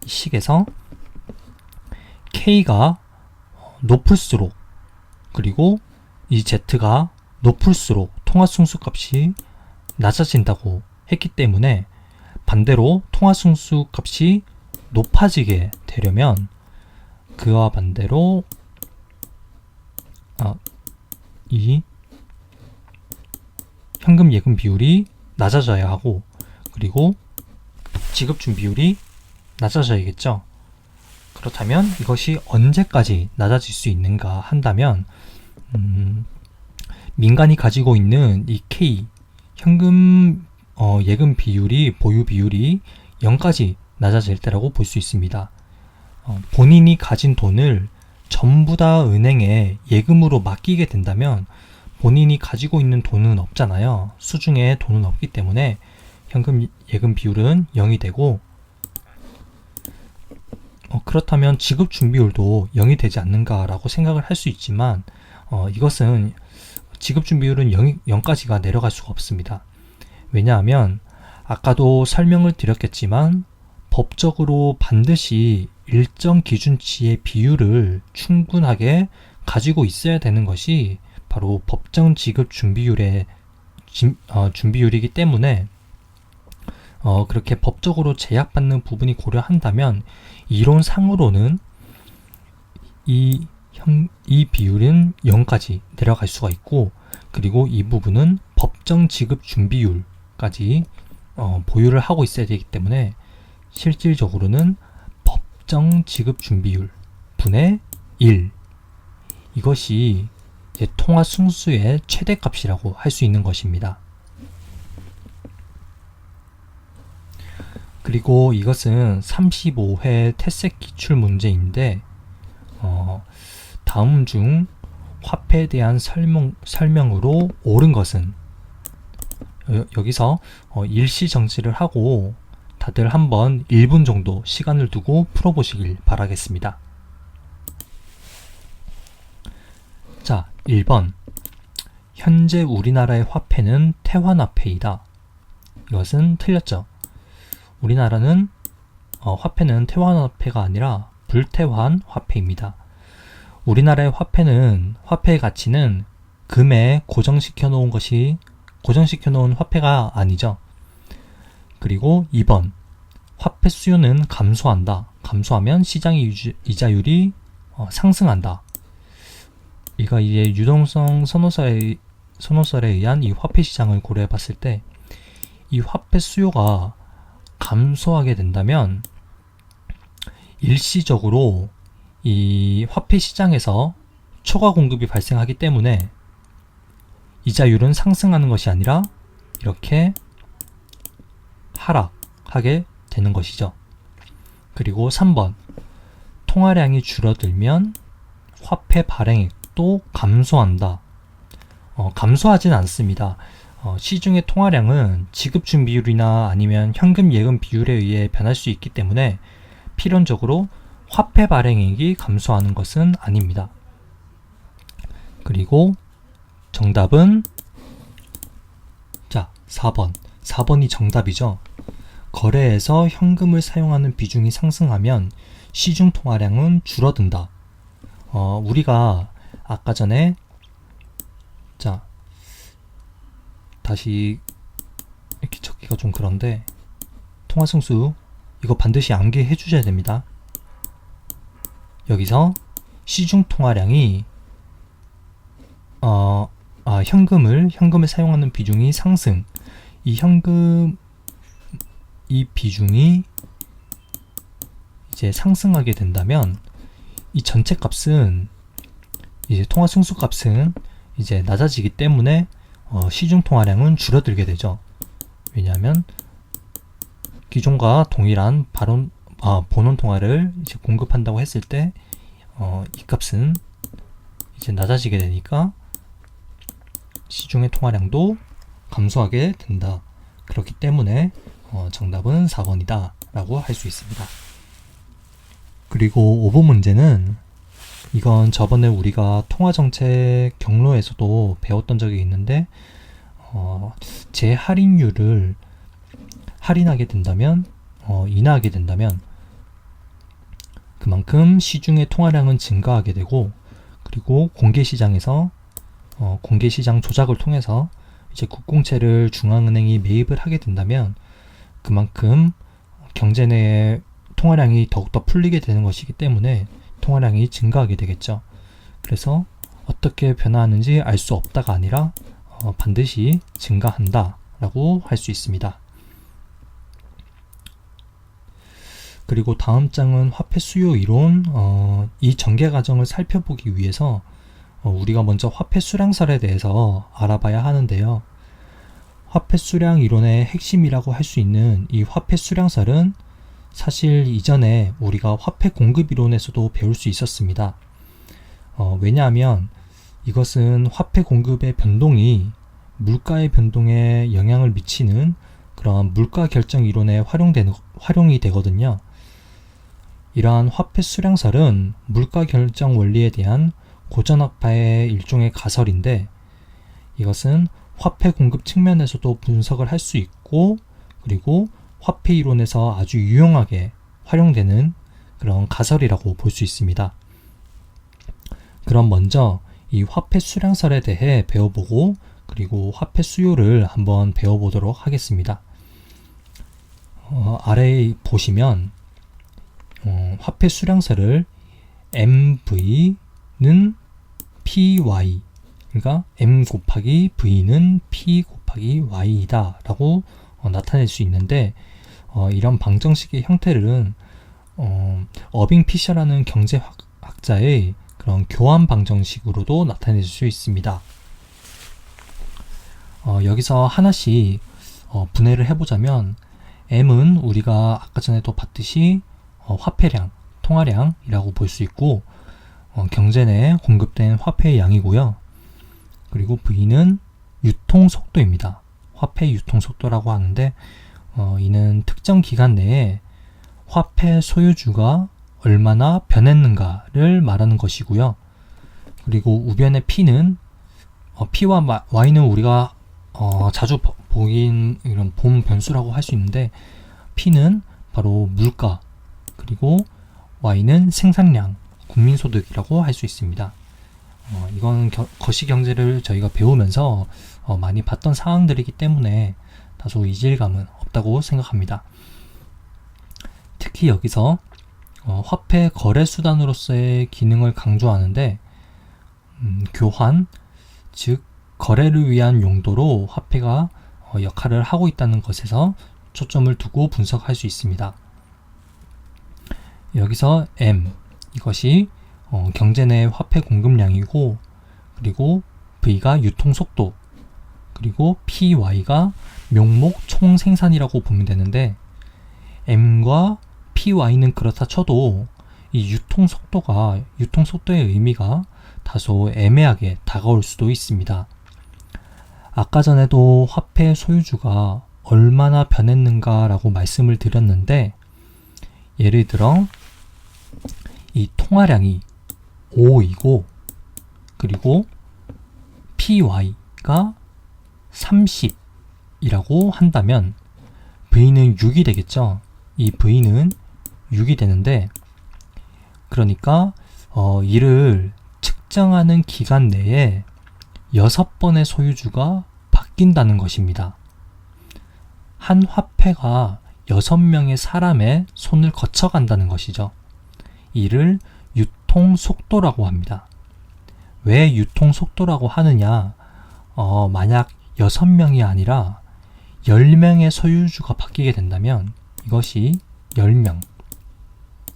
A: 식에서 K가 높을수록 그리고 이 Z가 높을수록 통화 승수 값이 낮아진다고 했기 때문에 반대로 통화 승수 값이 높아지게 되려면 그와 반대로 이 현금 예금 비율이 낮아져야 하고 그리고 지급준 비율이 낮아져야겠죠. 그렇다면 이것이 언제까지 낮아질 수 있는가 한다면 민간이 가지고 있는 이 K 현금 예금 비율이 보유 비율이 0까지 낮아질 때라고 볼 수 있습니다. 본인이 가진 돈을 전부 다 은행에 예금으로 맡기게 된다면 본인이 가지고 있는 돈은 없잖아요. 수중에 돈은 없기 때문에 현금 예금 비율은 0이 되고, 그렇다면 지급 준비율도 0이 되지 않는가라고 생각을 할 수 있지만, 이것은 지급 준비율은 0까지가 내려갈 수가 없습니다. 왜냐하면 아까도 설명을 드렸겠지만 법적으로 반드시 일정 기준치의 비율을 충분하게 가지고 있어야 되는 것이 바로 법정 지급 준비율의 준비율이기 때문에 그렇게 법적으로 제약받는 부분이 고려한다면 이론상으로는 이 비율은 0까지 내려갈 수가 있고, 그리고 이 부분은 법정 지급 준비율까지 보유를 하고 있어야 되기 때문에 실질적으로는 법정 지급 준비율 분의 1, 이것이 이제 통화 승수의 최대값이라고 할 수 있는 것입니다. 그리고 이것은 35회 태색 기출 문제인데, 다음 중 화폐에 대한 설명으로 옳은 것은, 여기서 일시 정지를 하고 다들 한번 1분 정도 시간을 두고 풀어보시길 바라겠습니다. 자, 1번. 현재 우리나라의 화폐는 태환화폐이다. 이것은 틀렸죠. 우리나라는 화폐는 태환화폐가 아니라 불태환 화폐입니다. 우리나라의 화폐의 가치는 금에 고정시켜 놓은 화폐가 아니죠. 그리고 2번. 화폐 수요는 감소한다. 감소하면 시장의 이자율이 상승한다. 이거 이제 유동성 선호설에 의한 이 화폐 시장을 고려해 봤을 때, 이 화폐 수요가 감소하게 된다면 일시적으로 이 화폐 시장에서 초과 공급이 발생하기 때문에 이자율은 상승하는 것이 아니라 이렇게 하락하게 되는 것이죠. 그리고 3번. 통화량이 줄어들면 화폐 발행액도 감소한다. 감소하진 않습니다. 시중의 통화량은 지급 준비율이나 아니면 현금 예금 비율에 의해 변할 수 있기 때문에 필연적으로 화폐 발행액이 감소하는 것은 아닙니다. 그리고 정답은 4번. 4번이 정답이죠. 거래에서 현금을 사용하는 비중이 상승하면 시중 통화량은 줄어든다. 우리가 아까 전에 다시 이렇게 적기가 좀 그런데, 통화승수 이거 반드시 암기해 주셔야 됩니다. 여기서 시중 통화량이 현금을 사용하는 비중이 상승, 이 비중이 이제 상승하게 된다면 이 전체 값은, 이제 통화 승수 값은 이제 낮아지기 때문에 시중 통화량은 줄어들게 되죠. 왜냐하면 기존과 동일한 본원 통화를 이제 공급한다고 했을 때 이 값은 이제 낮아지게 되니까 시중의 통화량도 감소하게 된다. 그렇기 때문에 정답은 4번이다 라고 할 수 있습니다. 그리고 5번 문제는, 이건 저번에 우리가 통화정책 경로에서도 배웠던 적이 있는데, 재할인율을 할인하게 된다면, 인하하게 된다면 그만큼 시중의 통화량은 증가하게 되고, 그리고 공개시장에서 공개시장 조작을 통해서 이제 국공채를 중앙은행이 매입을 하게 된다면 그만큼 경제 내에 통화량이 더욱더 풀리게 되는 것이기 때문에 통화량이 증가하게 되겠죠. 그래서 어떻게 변화하는지 알 수 없다가 아니라 반드시 증가한다 라고 할 수 있습니다. 그리고 다음 장은 화폐 수요 이론, 이 전개 과정을 살펴보기 위해서 우리가 먼저 화폐 수량설에 대해서 알아봐야 하는데요. 화폐 수량 이론의 핵심이라고 할 수 있는 이 화폐 수량설은 사실 이전에 우리가 화폐 공급 이론에서도 배울 수 있었습니다. 왜냐하면 이것은 화폐 공급의 변동이 물가의 변동에 영향을 미치는 그러한 물가 결정 이론에 활용이 되거든요. 이러한 화폐 수량설은 물가 결정 원리에 대한 고전학파의 일종의 가설인데, 이것은 화폐 공급 측면에서도 분석을 할 수 있고, 그리고 화폐 이론에서 아주 유용하게 활용되는 그런 가설이라고 볼 수 있습니다. 그럼 먼저 이 화폐 수량설에 대해 배워보고, 그리고 화폐 수요를 한번 배워보도록 하겠습니다. 아래에 보시면 화폐 수량설을 MV는 PY, 그러니까 M 곱하기 V는 P 곱하기 Y이다 라고 나타낼 수 있는데, 이런 방정식의 형태는 어빙 피셔라는 경제학자의 그런 교환 방정식으로도 나타낼 수 있습니다. 여기서 하나씩 분해를 해보자면, M은 우리가 아까 전에도 봤듯이 화폐량, 통화량이라고 볼 수 있고, 경제 내에 공급된 화폐의 양이고요. 그리고 V는 유통 속도입니다. 화폐 유통 속도라고 하는데, 이는 특정 기간 내에 화폐 소유주가 얼마나 변했는가를 말하는 것이고요. 그리고 우변의 P는 P와 Y는 우리가 자주 보긴 이런 본 변수라고 할 수 있는데, P는 바로 물가, 그리고 Y는 생산량, 국민소득이라고 할 수 있습니다. 이건 거시경제를 저희가 배우면서 많이 봤던 사항들이기 때문에 다소 이질감은 없다고 생각합니다. 특히 여기서 화폐 거래 수단으로서의 기능을 강조하는데, 교환, 즉 거래를 위한 용도로 화폐가 역할을 하고 있다는 것에서 초점을 두고 분석할 수 있습니다. 여기서 M, 이것이 경제 내 화폐 공급량이고, 그리고 V가 유통속도, 그리고 PY가 명목 총생산이라고 보면 되는데, M과 PY는 그렇다 쳐도 이 유통속도의 의미가 다소 애매하게 다가올 수도 있습니다. 아까 전에도 화폐 소유주가 얼마나 변했는가 라고 말씀을 드렸는데, 예를 들어 이 통화량이 5이고, 그리고 PY가 30이라고 한다면 V는 6이 되겠죠. 이 V는 6이 되는데, 그러니까 이를 측정하는 기간 내에 6번의 소유주가 바뀐다는 것입니다. 한 화폐가 6명의 사람의 손을 거쳐간다는 것이죠. 이를 유통속도라고 합니다. 왜 유통속도라고 하느냐? 만약 6명이 아니라 10명의 소유주가 바뀌게 된다면, 이것이 10명,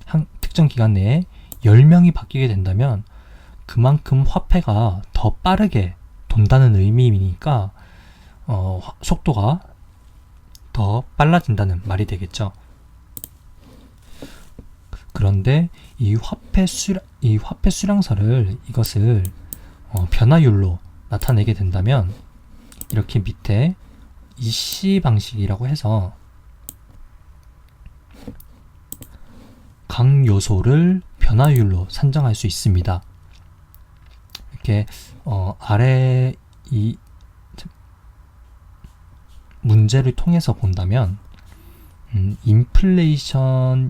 A: 한 특정 기간 내에 10명이 바뀌게 된다면 그만큼 화폐가 더 빠르게 돈다는 의미이니까 속도가 더 빨라진다는 말이 되겠죠. 그런데 이 화폐 수량설을 이것을 변화율로 나타내게 된다면, 이렇게 밑에 이씨 방식이라고 해서 각 요소를 변화율로 산정할 수 있습니다. 이렇게 아래 이 문제를 통해서 본다면, 인플레이션이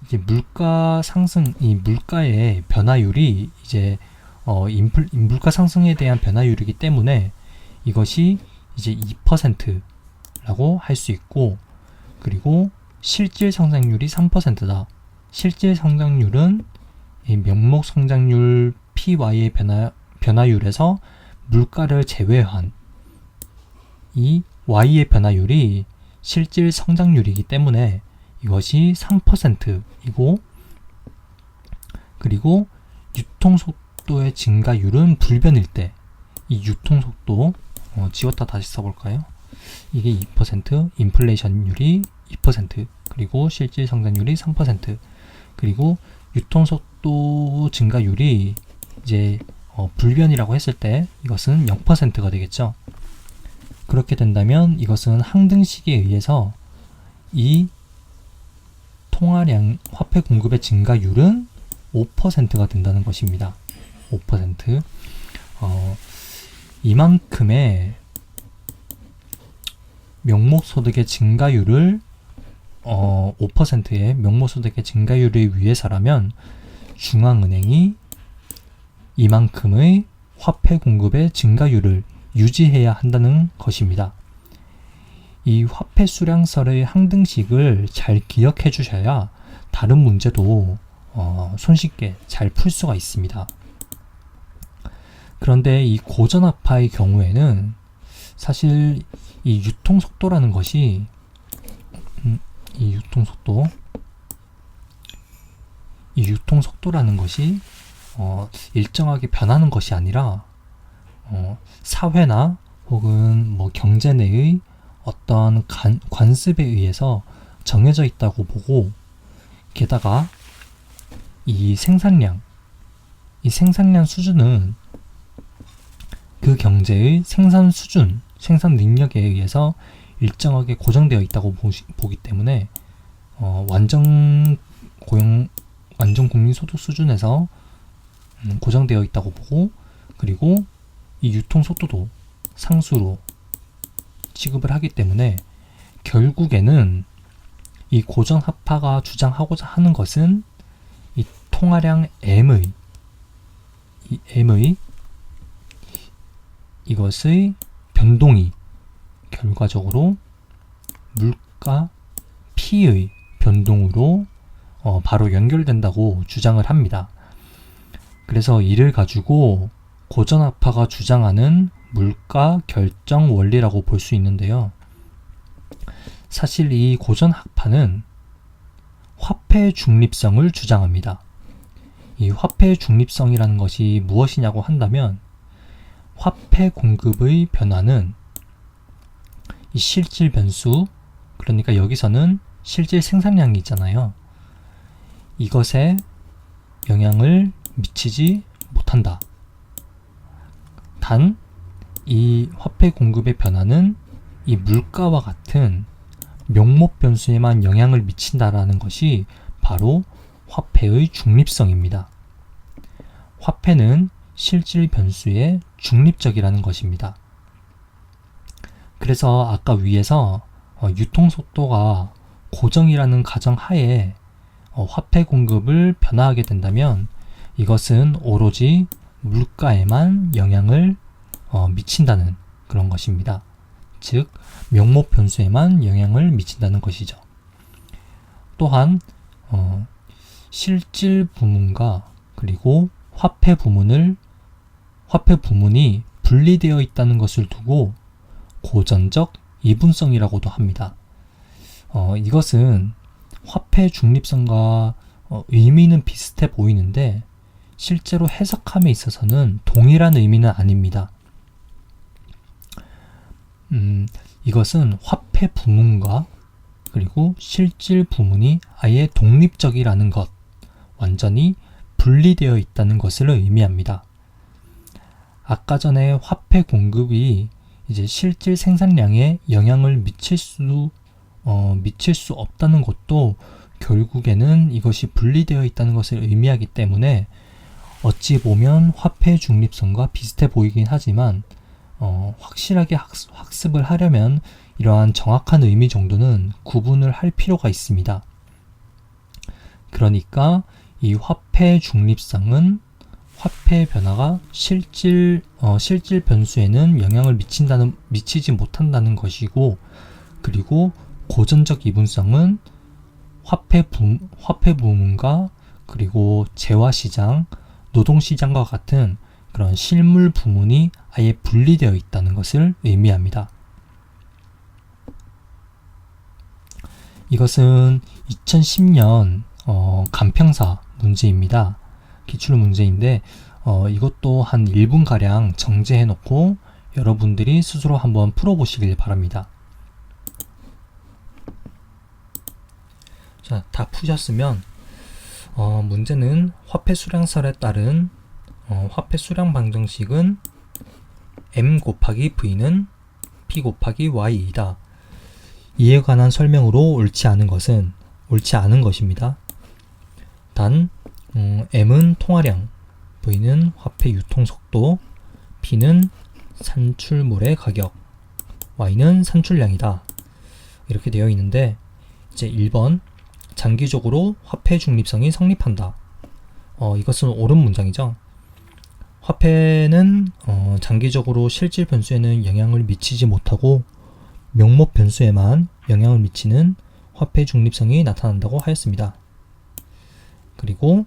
A: 이제 물가 상승, 이 물가의 변화율이 이제 물가 상승에 대한 변화율이기 때문에 이것이 이제 2%라고 할 수 있고, 그리고 실질 성장률이 3%다. 실질 성장률은 이 명목 성장률 PY의 변화율에서 물가를 제외한 이 Y의 변화율이 실질 성장률이기 때문에 이것이 3%이고, 그리고 유통속도의 증가율은 불변일 때, 이 유통속도 지웠다 다시 써볼까요? 이게 2%, 인플레이션율이 2%, 그리고 실질 성장률이 3%, 그리고 유통속도 증가율이 이제 불변이라고 했을 때 이것은 0%가 되겠죠. 그렇게 된다면 이것은 항등식에 의해서 이 통화량 화폐 공급의 증가율은 5%가 된다는 것입니다. 5%. 이만큼의 명목소득의 증가율을 5%의 명목소득의 증가율을 위해서라면 중앙은행이 이만큼의 화폐 공급의 증가율을 유지해야 한다는 것입니다. 이 화폐 수량설의 항등식을 잘 기억해 주셔야 다른 문제도 손쉽게 잘 풀 수가 있습니다. 그런데 이 고전화폐의 경우에는 사실 이 유통속도라는 것이 이 유통속도라는 것이 일정하게 변하는 것이 아니라 사회나 혹은 뭐 경제 내의 어떤 관습에 의해서 정해져 있다고 보고, 게다가 이 생산량 수준은 그 경제의 생산 수준, 생산 능력에 의해서 일정하게 고정되어 있다고 보기 때문에 완전 국민 소득 수준에서 고정되어 있다고 보고, 그리고 이 유통 속도도 상수로 취급을 하기 때문에 결국에는 이 고전화폐가 주장하고자 하는 것은 이 통화량 M의 이것의 변동이 결과적으로 물가 P의 변동으로 바로 연결된다고 주장을 합니다. 그래서 이를 가지고 고전화폐가 주장하는 물가 결정 원리라고 볼 수 있는데요. 사실 이 고전화폐는 화폐 중립성을 주장합니다. 이 화폐 중립성이라는 것이 무엇이냐고 한다면, 화폐 공급의 변화는 이 실질 변수, 그러니까 여기서는 실질 생산량이 있잖아요. 이것에 영향을 미치지 못한다. 단, 이 화폐 공급의 변화는 이 물가와 같은 명목 변수에만 영향을 미친다라는 것이 바로 화폐의 중립성입니다. 화폐는 실질 변수에 중립적이라는 것입니다. 그래서 아까 위에서 유통속도가 고정이라는 가정하에 화폐 공급을 변화하게 된다면 이것은 오로지 물가에만 영향을 미친다는 그런 것입니다. 즉, 명목 변수에만 영향을 미친다는 것이죠. 또한 실질 부문과 그리고 화폐 부문이 분리되어 있다는 것을 두고 고전적 이분성이라고도 합니다. 이것은 화폐 중립성과 의미는 비슷해 보이는데 실제로 해석함에 있어서는 동일한 의미는 아닙니다. 이것은 화폐 부문과 그리고 실질 부문이 아예 독립적이라는 것, 완전히 분리되어 있다는 것을 의미합니다. 아까 전에 화폐 공급이 이제 실질 생산량에 영향을 미칠 수 없다는 것도 결국에는 이것이 분리되어 있다는 것을 의미하기 때문에 어찌 보면 화폐 중립성과 비슷해 보이긴 하지만 확실하게 학습을 하려면 이러한 정확한 의미 정도는 구분을 할 필요가 있습니다. 그러니까 이 화폐 중립성은 화폐 변화가 실질 변수에는 영향을 미치지 못한다는 것이고, 그리고 고전적 이분성은 화폐 부문과 그리고 재화시장, 노동시장과 같은 그런 실물 부문이 아예 분리되어 있다는 것을 의미합니다. 이것은 2010년 간평사 문제입니다. 기출 문제인데 이것도 한 1분가량 정제해 놓고 여러분들이 스스로 한번 풀어보시길 바랍니다. 자, 다 푸셨으면 문제는 화폐 수량설에 따른 화폐 수량 방정식은 m 곱하기 v는 p 곱하기 y이다. 이에 관한 설명으로 옳지 않은 것입니다. 단 m은 통화량, v는 화폐 유통 속도, p는 산출물의 가격, y는 산출량이다. 이렇게 되어 있는데, 이제 1번 장기적으로 화폐 중립성이 성립한다. 이것은 옳은 문장이죠. 화폐는 장기적으로 실질 변수에는 영향을 미치지 못하고 명목 변수에만 영향을 미치는 화폐 중립성이 나타난다고 하였습니다. 그리고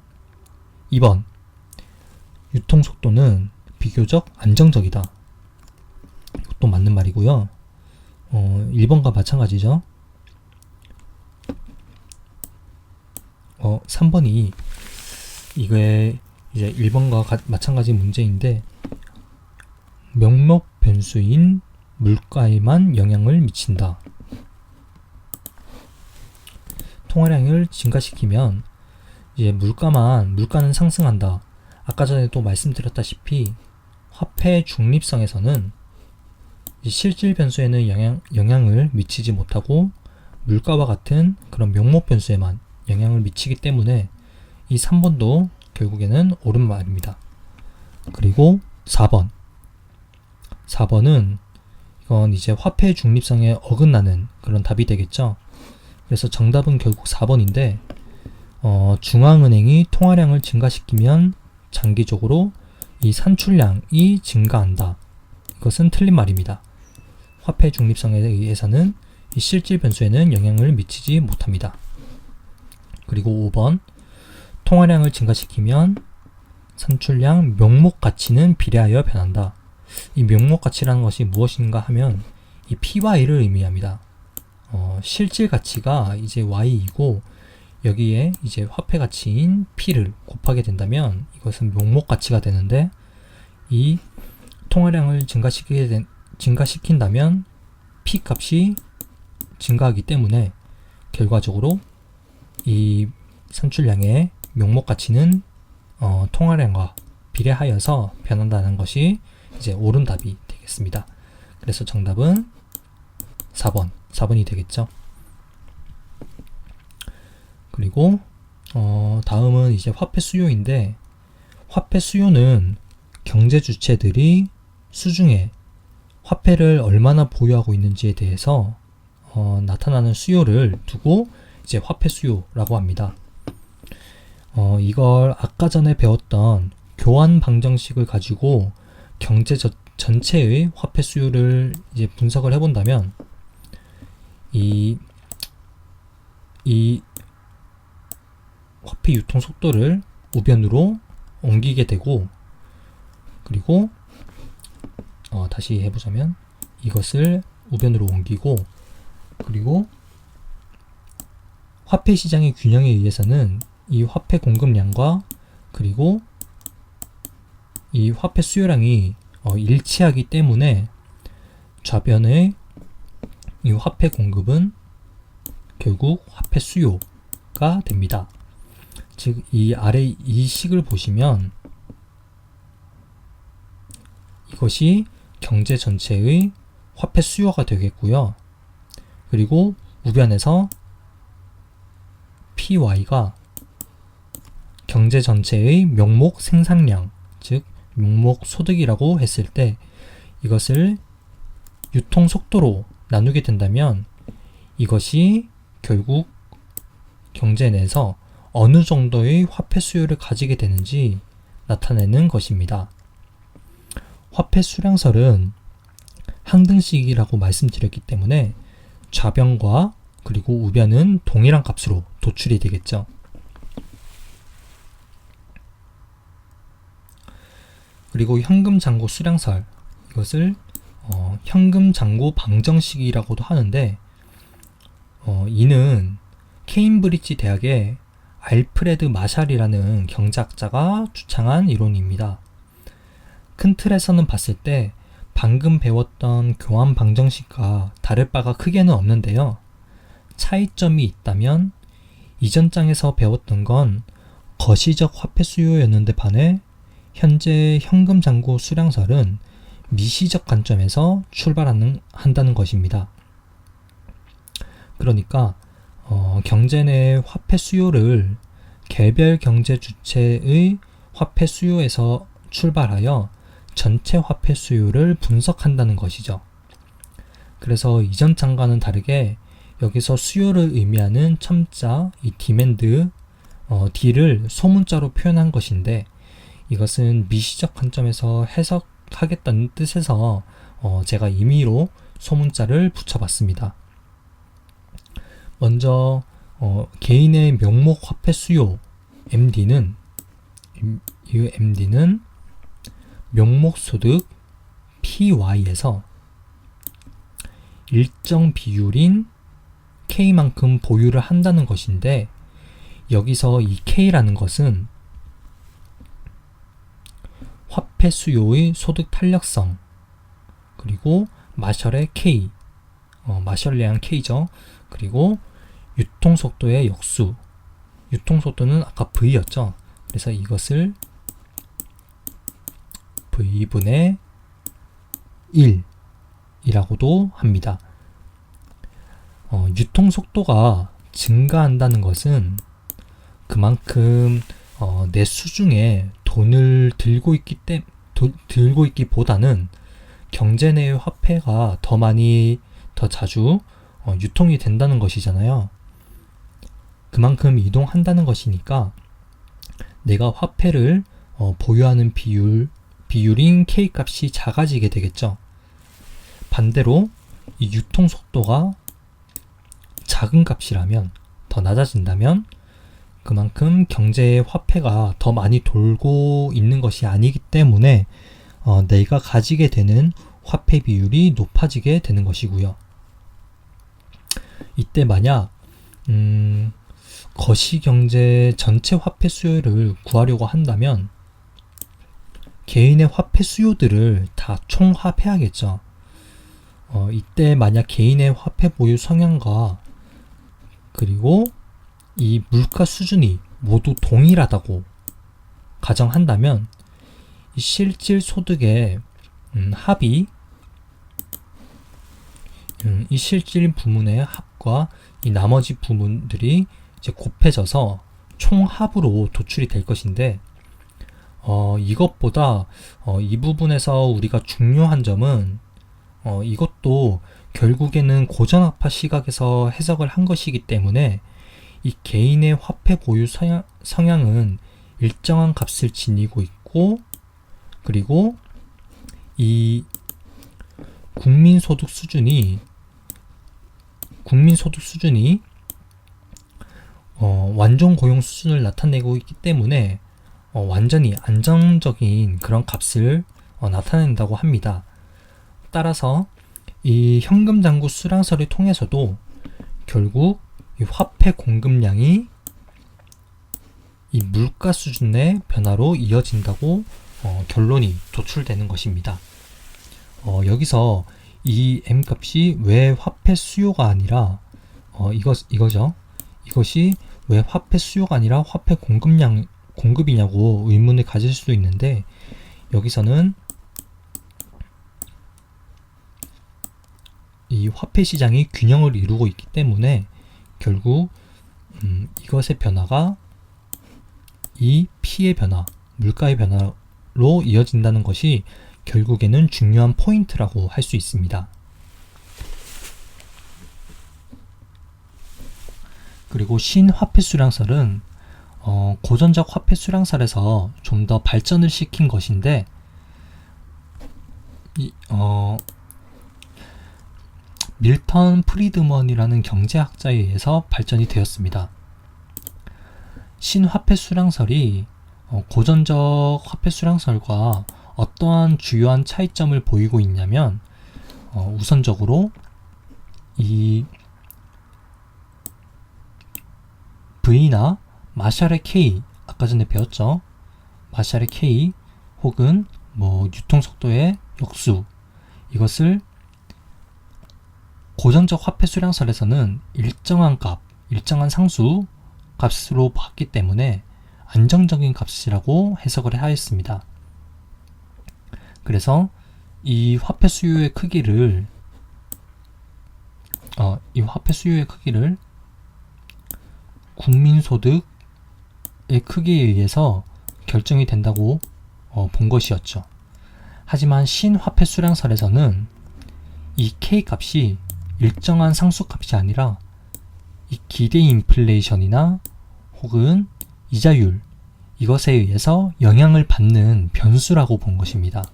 A: 2번 유통 속도는 비교적 안정적이다. 이것도 맞는 말이고요. 1번과 마찬가지죠. 3번이 이게 이제 1번과 마찬가지 문제인데, 명목 변수인 물가에만 영향을 미친다. 통화량을 증가시키면 이제 물가는 상승한다. 아까 전에도 말씀드렸다시피 화폐 중립성에서는 실질 변수에는 영향을 미치지 못하고 물가와 같은 그런 명목 변수에만 영향을 미치기 때문에 이 3번도 결국에는 옳은 말입니다. 그리고 4번은 이건 이제 화폐 중립성에 어긋나는 그런 답이 되겠죠. 그래서 정답은 결국 4번인데, 중앙은행이 통화량을 증가시키면 장기적으로 이 산출량이 증가한다. 이것은 틀린 말입니다. 화폐 중립성에 의해서는 이 실질 변수에는 영향을 미치지 못합니다. 그리고 5번, 통화량을 증가시키면 산출량 명목 가치는 비례하여 변한다. 이 명목 가치라는 것이 무엇인가 하면 이 py를 의미합니다. 실질 가치가 이제 y이고 여기에 이제 화폐 가치인 p를 곱하게 된다면 이것은 명목 가치가 되는데, 이 통화량을 증가시킨다면 p 값이 증가하기 때문에 결과적으로 이 산출량의 명목 가치는 통화량과 비례하여서 변한다는 것이 이제 옳은 답이 되겠습니다. 그래서 정답은 4번이 되겠죠. 그리고 다음은 이제 화폐 수요인데, 화폐 수요는 경제 주체들이 수중에 화폐를 얼마나 보유하고 있는지에 대해서 나타나는 수요를 두고 이제 화폐 수요라고 합니다. 이걸 아까 전에 배웠던 교환 방정식을 가지고 경제 전체의 화폐 수요를 이제 분석을 해본다면 이 화폐 유통 속도를 우변으로 옮기게 되고, 그리고 다시 해보자면 이것을 우변으로 옮기고, 그리고 화폐 시장의 균형에 의해서는 이 화폐 공급량과 그리고 이 화폐 수요량이 일치하기 때문에 좌변의 이 화폐 공급은 결국 화폐 수요가 됩니다. 즉, 이 아래 이 식을 보시면 이것이 경제 전체의 화폐 수요가 되겠고요. 그리고 우변에서 PY가 경제 전체의 명목 생산량, 즉 명목 소득이라고 했을 때 이것을 유통 속도로 나누게 된다면 이것이 결국 경제 내에서 어느 정도의 화폐 수요를 가지게 되는지 나타내는 것입니다. 화폐 수량설은 항등식이라고 말씀드렸기 때문에 좌변과 그리고 우변은 동일한 값으로 도출이 되겠죠. 그리고 현금잔고 수량설, 이것을 현금잔고 방정식이라고도 하는데, 이는 케임브리지 대학의 알프레드 마샬이라는 경제학자가 주창한 이론입니다. 큰 틀에서는 봤을 때 방금 배웠던 교환 방정식과 다를 바가 크게는 없는데요. 차이점이 있다면 이전 장에서 배웠던 건 거시적 화폐 수요였는데 반해 현재 현금 잔고 수량설은 미시적 관점에서 한다는 것입니다. 그러니까 경제 내 화폐 수요를 개별 경제 주체의 화폐 수요에서 출발하여 전체 화폐 수요를 분석한다는 것이죠. 그래서 이전 장과는 다르게 여기서 수요를 의미하는 첨자, 이 디맨드, D를 소문자로 표현한 것인데 이것은 미시적 관점에서 해석하겠다는 뜻에서 제가 임의로 소문자를 붙여봤습니다. 먼저 개인의 명목 화폐 수요 MD는 명목 소득 PY에서 일정 비율인 K만큼 보유를 한다는 것인데 여기서 이 K라는 것은 화폐 수요의 소득 탄력성 그리고 마셜의 K, 마셜량 K죠. 그리고 유통속도의 역수, 유통속도는 아까 V였죠. 그래서 이것을 V분의 1이라고도 합니다. 유통속도가 증가한다는 것은 그만큼 내 수중에 돈을 들고 있기보다는 경제 내의 화폐가 더 자주 유통이 된다는 것이잖아요. 그만큼 이동한다는 것이니까 내가 화폐를 보유하는 비율인 K 값이 작아지게 되겠죠. 반대로 이 유통 속도가 작은 값이라면 더 낮아진다면 그만큼 경제의 화폐가 더 많이 돌고 있는 것이 아니기 때문에 내가 가지게 되는 화폐 비율이 높아지게 되는 것이고요. 이때 만약 거시경제 전체 화폐 수요를 구하려고 한다면 개인의 화폐 수요들을 다 총합해야겠죠. 이때 만약 개인의 화폐 보유 성향과 그리고 이 물가 수준이 모두 동일하다고 가정한다면 이 실질 소득의 합이 이 실질 부문의 합과 이 나머지 부문들이 이제 곱해져서 총합으로 도출이 될 것인데 이것보다 이 부분에서 우리가 중요한 점은 이것도 결국에는 고전학파 시각에서 해석을 한 것이기 때문에 이 개인의 화폐 보유 성향은 일정한 값을 지니고 있고 그리고 이 국민소득 수준이 완전 고용 수준을 나타내고 있기 때문에 완전히 안정적인 그런 값을 나타낸다고 합니다. 따라서 이 현금 잔고 수량설을 통해서도 결국 이 화폐 공급량이 이 물가 수준의 변화로 이어진다고 결론이 도출되는 것입니다. 여기서 이 M 값이 왜 화폐 수요가 아니라 이거죠. 이것이 왜 화폐 수요가 아니라 화폐 공급이냐고 의문을 가질 수도 있는데 여기서는 이 화폐 시장이 균형을 이루고 있기 때문에 결국 이것의 변화가 이 P의 변화, 물가의 변화로 이어진다는 것이 결국에는 중요한 포인트라고 할 수 있습니다. 그리고 신화폐 수량설은 고전적 화폐 수량설에서 좀 더 발전을 시킨 것인데 밀턴 프리드먼이라는 경제학자에 의해서 발전이 되었습니다. 신화폐 수량설이 고전적 화폐 수량설과 어떠한 주요한 차이점을 보이고 있냐면 우선적으로 이 V나 마샬의 K, 아까 전에 배웠죠? 마샬의 K 혹은 유통속도의 역수, 이것을 고전적 화폐 수량설에서는 일정한 상수 값으로 봤기 때문에 안정적인 값이라고 해석을 하였습니다. 그래서 이 화폐 수요의 크기를 국민소득의 크기에 의해서 결정이 된다고 본 것이었죠. 하지만 신화폐 수량설에서는 이 K 값이 일정한 상수값이 아니라 이 기대 인플레이션이나 혹은 이자율, 이것에 의해서 영향을 받는 변수라고 본 것입니다.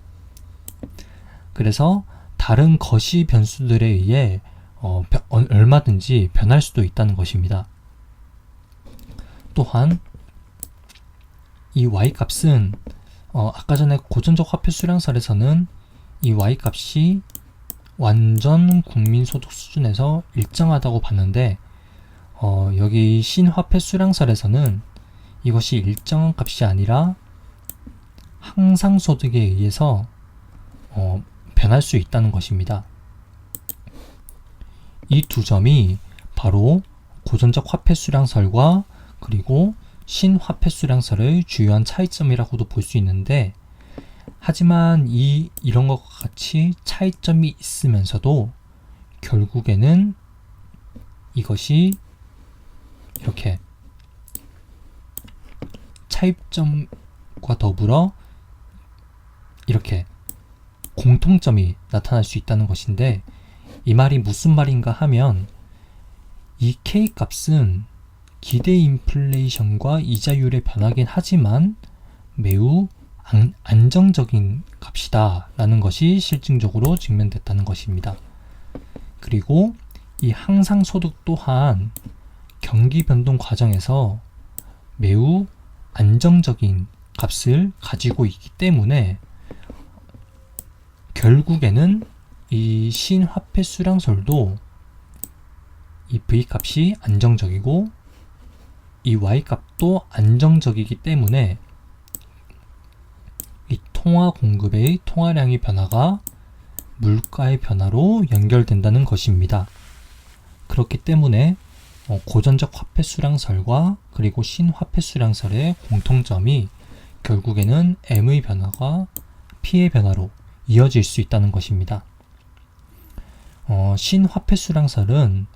A: 그래서 다른 거시 변수들에 의해 얼마든지 변할 수도 있다는 것입니다. 또한 이 Y값은 아까 전에 고전적 화폐 수량설에서는 이 Y값이 완전 국민소득 수준에서 일정하다고 봤는데 여기 신화폐 수량설에서는 이것이 일정한 값이 아니라 항상 소득에 의해서 변할 수 있다는 것입니다. 이 두 점이 바로 고전적 화폐 수량설과 그리고 신화폐 수량설의 주요한 차이점이라고도 볼 수 있는데, 하지만 이런 것과 같이 차이점이 있으면서도 결국에는 이것이 이렇게 차이점과 더불어 이렇게 공통점이 나타날 수 있다는 것인데, 이 말이 무슨 말인가 하면 이 K값은 기대 인플레이션과 이자율에 변하긴 하지만 매우 안정적인 값이다 라는 것이 실증적으로 증명됐다는 것입니다. 그리고 이 항상소득 또한 경기 변동 과정에서 매우 안정적인 값을 가지고 있기 때문에 결국에는 이 신화폐 수량설도 이 V값이 안정적이고 이 Y값도 안정적이기 때문에 이 통화 공급의 통화량의 변화가 물가의 변화로 연결된다는 것입니다. 그렇기 때문에 고전적 화폐 수량설과 그리고 신화폐 수량설의 공통점이 결국에는 M의 변화가 P의 변화로 이어질 수 있다는 것입니다. 신화폐 수량설은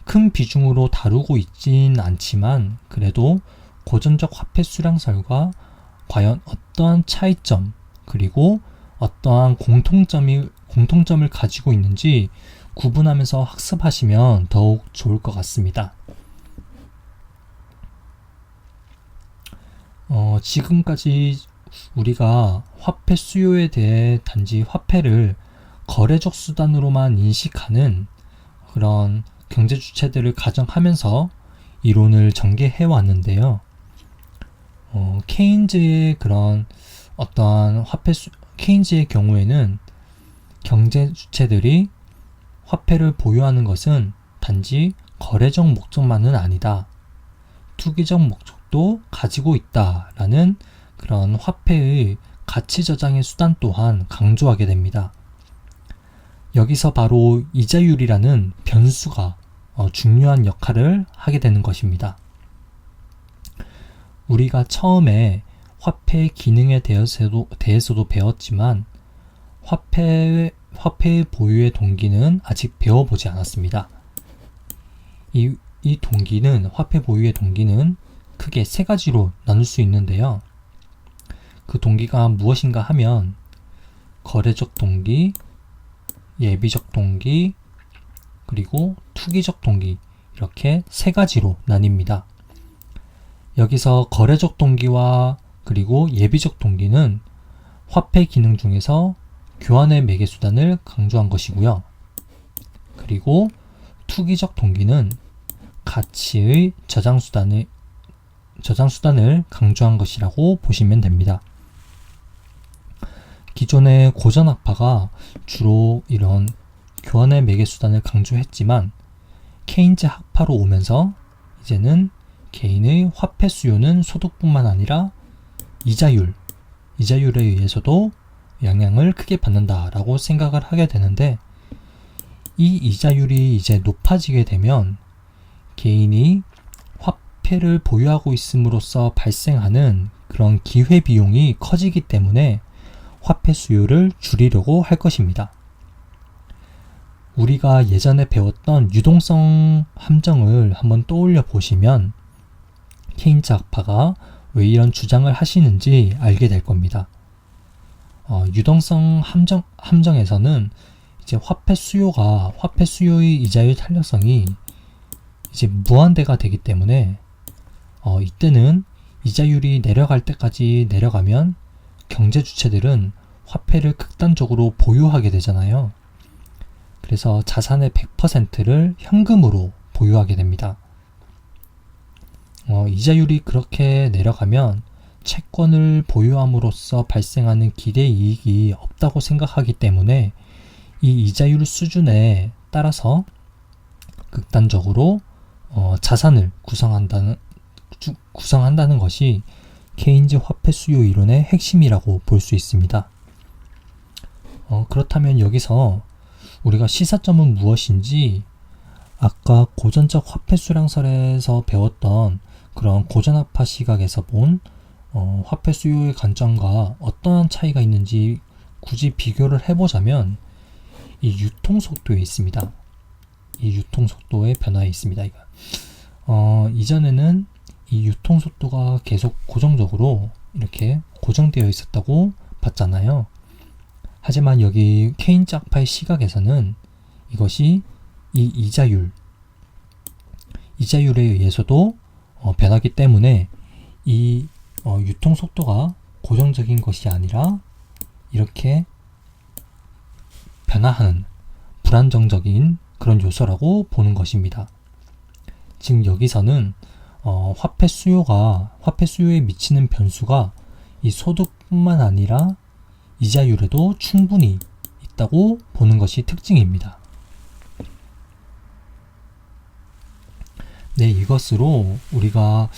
A: 큰 비중으로 다루고 있진 않지만 그래도 고전적 화폐 수량설과 과연 어떠한 차이점 그리고 어떠한 공통점을 가지고 있는지 구분하면서 학습하시면 더욱 좋을 것 같습니다. 지금까지 우리가 화폐 수요에 대해 단지 화폐를 거래적 수단으로만 인식하는 그런 경제 주체들을 가정하면서 이론을 전개해 왔는데요. 케인즈의 그런 어떠한 케인즈의 경우에는 경제 주체들이 화폐를 보유하는 것은 단지 거래적 목적만은 아니다. 투기적 목적도 가지고 있다라는 그런 화폐의 가치 저장의 수단 또한 강조하게 됩니다. 여기서 바로 이자율이라는 변수가 중요한 역할을 하게 되는 것입니다. 우리가 처음에 화폐의 기능에 대해서도 배웠지만 화폐의 보유의 동기는 아직 배워보지 않았습니다. 이 동기는, 화폐 보유의 동기는 크게 세 가지로 나눌 수 있는데요. 그 동기가 무엇인가 하면 거래적 동기, 예비적 동기, 그리고 투기적 동기, 이렇게 세 가지로 나뉩니다. 여기서 거래적 동기와 그리고 예비적 동기는 화폐 기능 중에서 교환의 매개수단을 강조한 것이고요. 그리고 투기적 동기는 가치의 저장수단을 강조한 것이라고 보시면 됩니다. 기존의 고전학파가 주로 이런 교환의 매개수단을 강조했지만 케인즈 학파로 오면서 이제는 개인의 화폐 수요는 소득뿐만 아니라 이자율에 의해서도 영향을 크게 받는다라고 생각을 하게 되는데, 이 이자율이 이제 높아지게 되면 개인이 화폐를 보유하고 있음으로써 발생하는 그런 기회비용이 커지기 때문에 화폐 수요를 줄이려고 할 것입니다. 우리가 예전에 배웠던 유동성 함정을 한번 떠올려 보시면 케인즈 학파가 왜 이런 주장을 하시는지 알게 될 겁니다. 유동성 함정에서는 이제 화폐 수요의 이자율 탄력성이 이제 무한대가 되기 때문에 이때는 이자율이 내려갈 때까지 내려가면 경제 주체들은 화폐를 극단적으로 보유하게 되잖아요. 그래서 자산의 100%를 현금으로 보유하게 됩니다. 이자율이 그렇게 내려가면 채권을 보유함으로써 발생하는 기대 이익이 없다고 생각하기 때문에 이 이자율 수준에 따라서 극단적으로 자산을 구성한다는 것이 케인즈 화폐 수요 이론의 핵심이라고 볼 수 있습니다. 그렇다면 여기서 우리가 시사점은 무엇인지 아까 고전적 화폐 수량설에서 배웠던 그런 고전학파 시각에서 본 화폐 수요의 관점과 어떠한 차이가 있는지 굳이 비교를 해보자면 이 유통 속도에 있습니다. 이 유통 속도의 변화에 있습니다. 이전에는 이 유통 속도가 계속 고정적으로 이렇게 고정되어 있었다고 봤잖아요. 하지만 여기 케인즈 학파의 시각에서는 이것이 이 이자율에 의해서도 변하기 때문에 이 유통 속도가 고정적인 것이 아니라 이렇게 변화하는 불안정적인 그런 요소라고 보는 것입니다. 지금 여기서는 화폐 수요에 미치는 변수가 이 소득뿐만 아니라 이자율에도 충분히 있다고 보는 것이 특징입니다. 네, 이것으로 우리가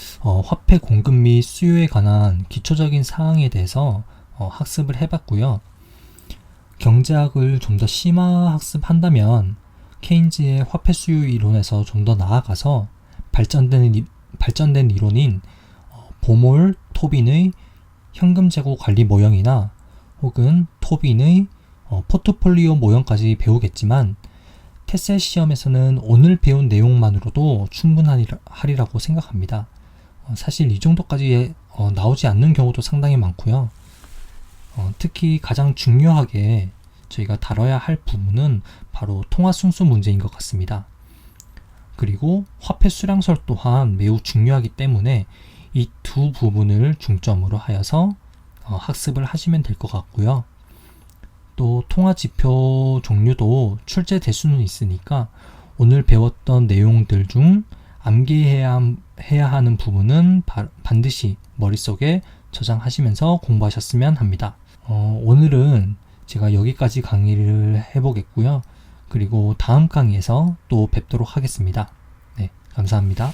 A: 화폐 공급 및 수요에 관한 기초적인 사항에 대해서 학습을 해봤고요. 경제학을 좀 더 심화 학습한다면 케인즈의 화폐 수요 이론에서 좀 더 나아가서 발전된 이론인 보몰 토빈의 현금 재고 관리 모형이나 혹은 토빈의 포트폴리오 모형까지 배우겠지만 테세 시험에서는 오늘 배운 내용만으로도 충분하리라고 생각합니다. 사실 이 정도까지 나오지 않는 경우도 상당히 많고요. 특히 가장 중요하게 저희가 다뤄야 할 부분은 바로 통화 순수 문제인 것 같습니다. 그리고 화폐 수량설 또한 매우 중요하기 때문에 이 두 부분을 중점으로 하여서 학습을 하시면 될 것 같고요. 또 통화 지표 종류도 출제될 수는 있으니까 오늘 배웠던 내용들 중 암기해야 하는 부분은 반드시 머릿속에 저장하시면서 공부하셨으면 합니다. 오늘은 제가 여기까지 강의를 해보겠고요. 그리고 다음 강의에서 또 뵙도록 하겠습니다. 네, 감사합니다.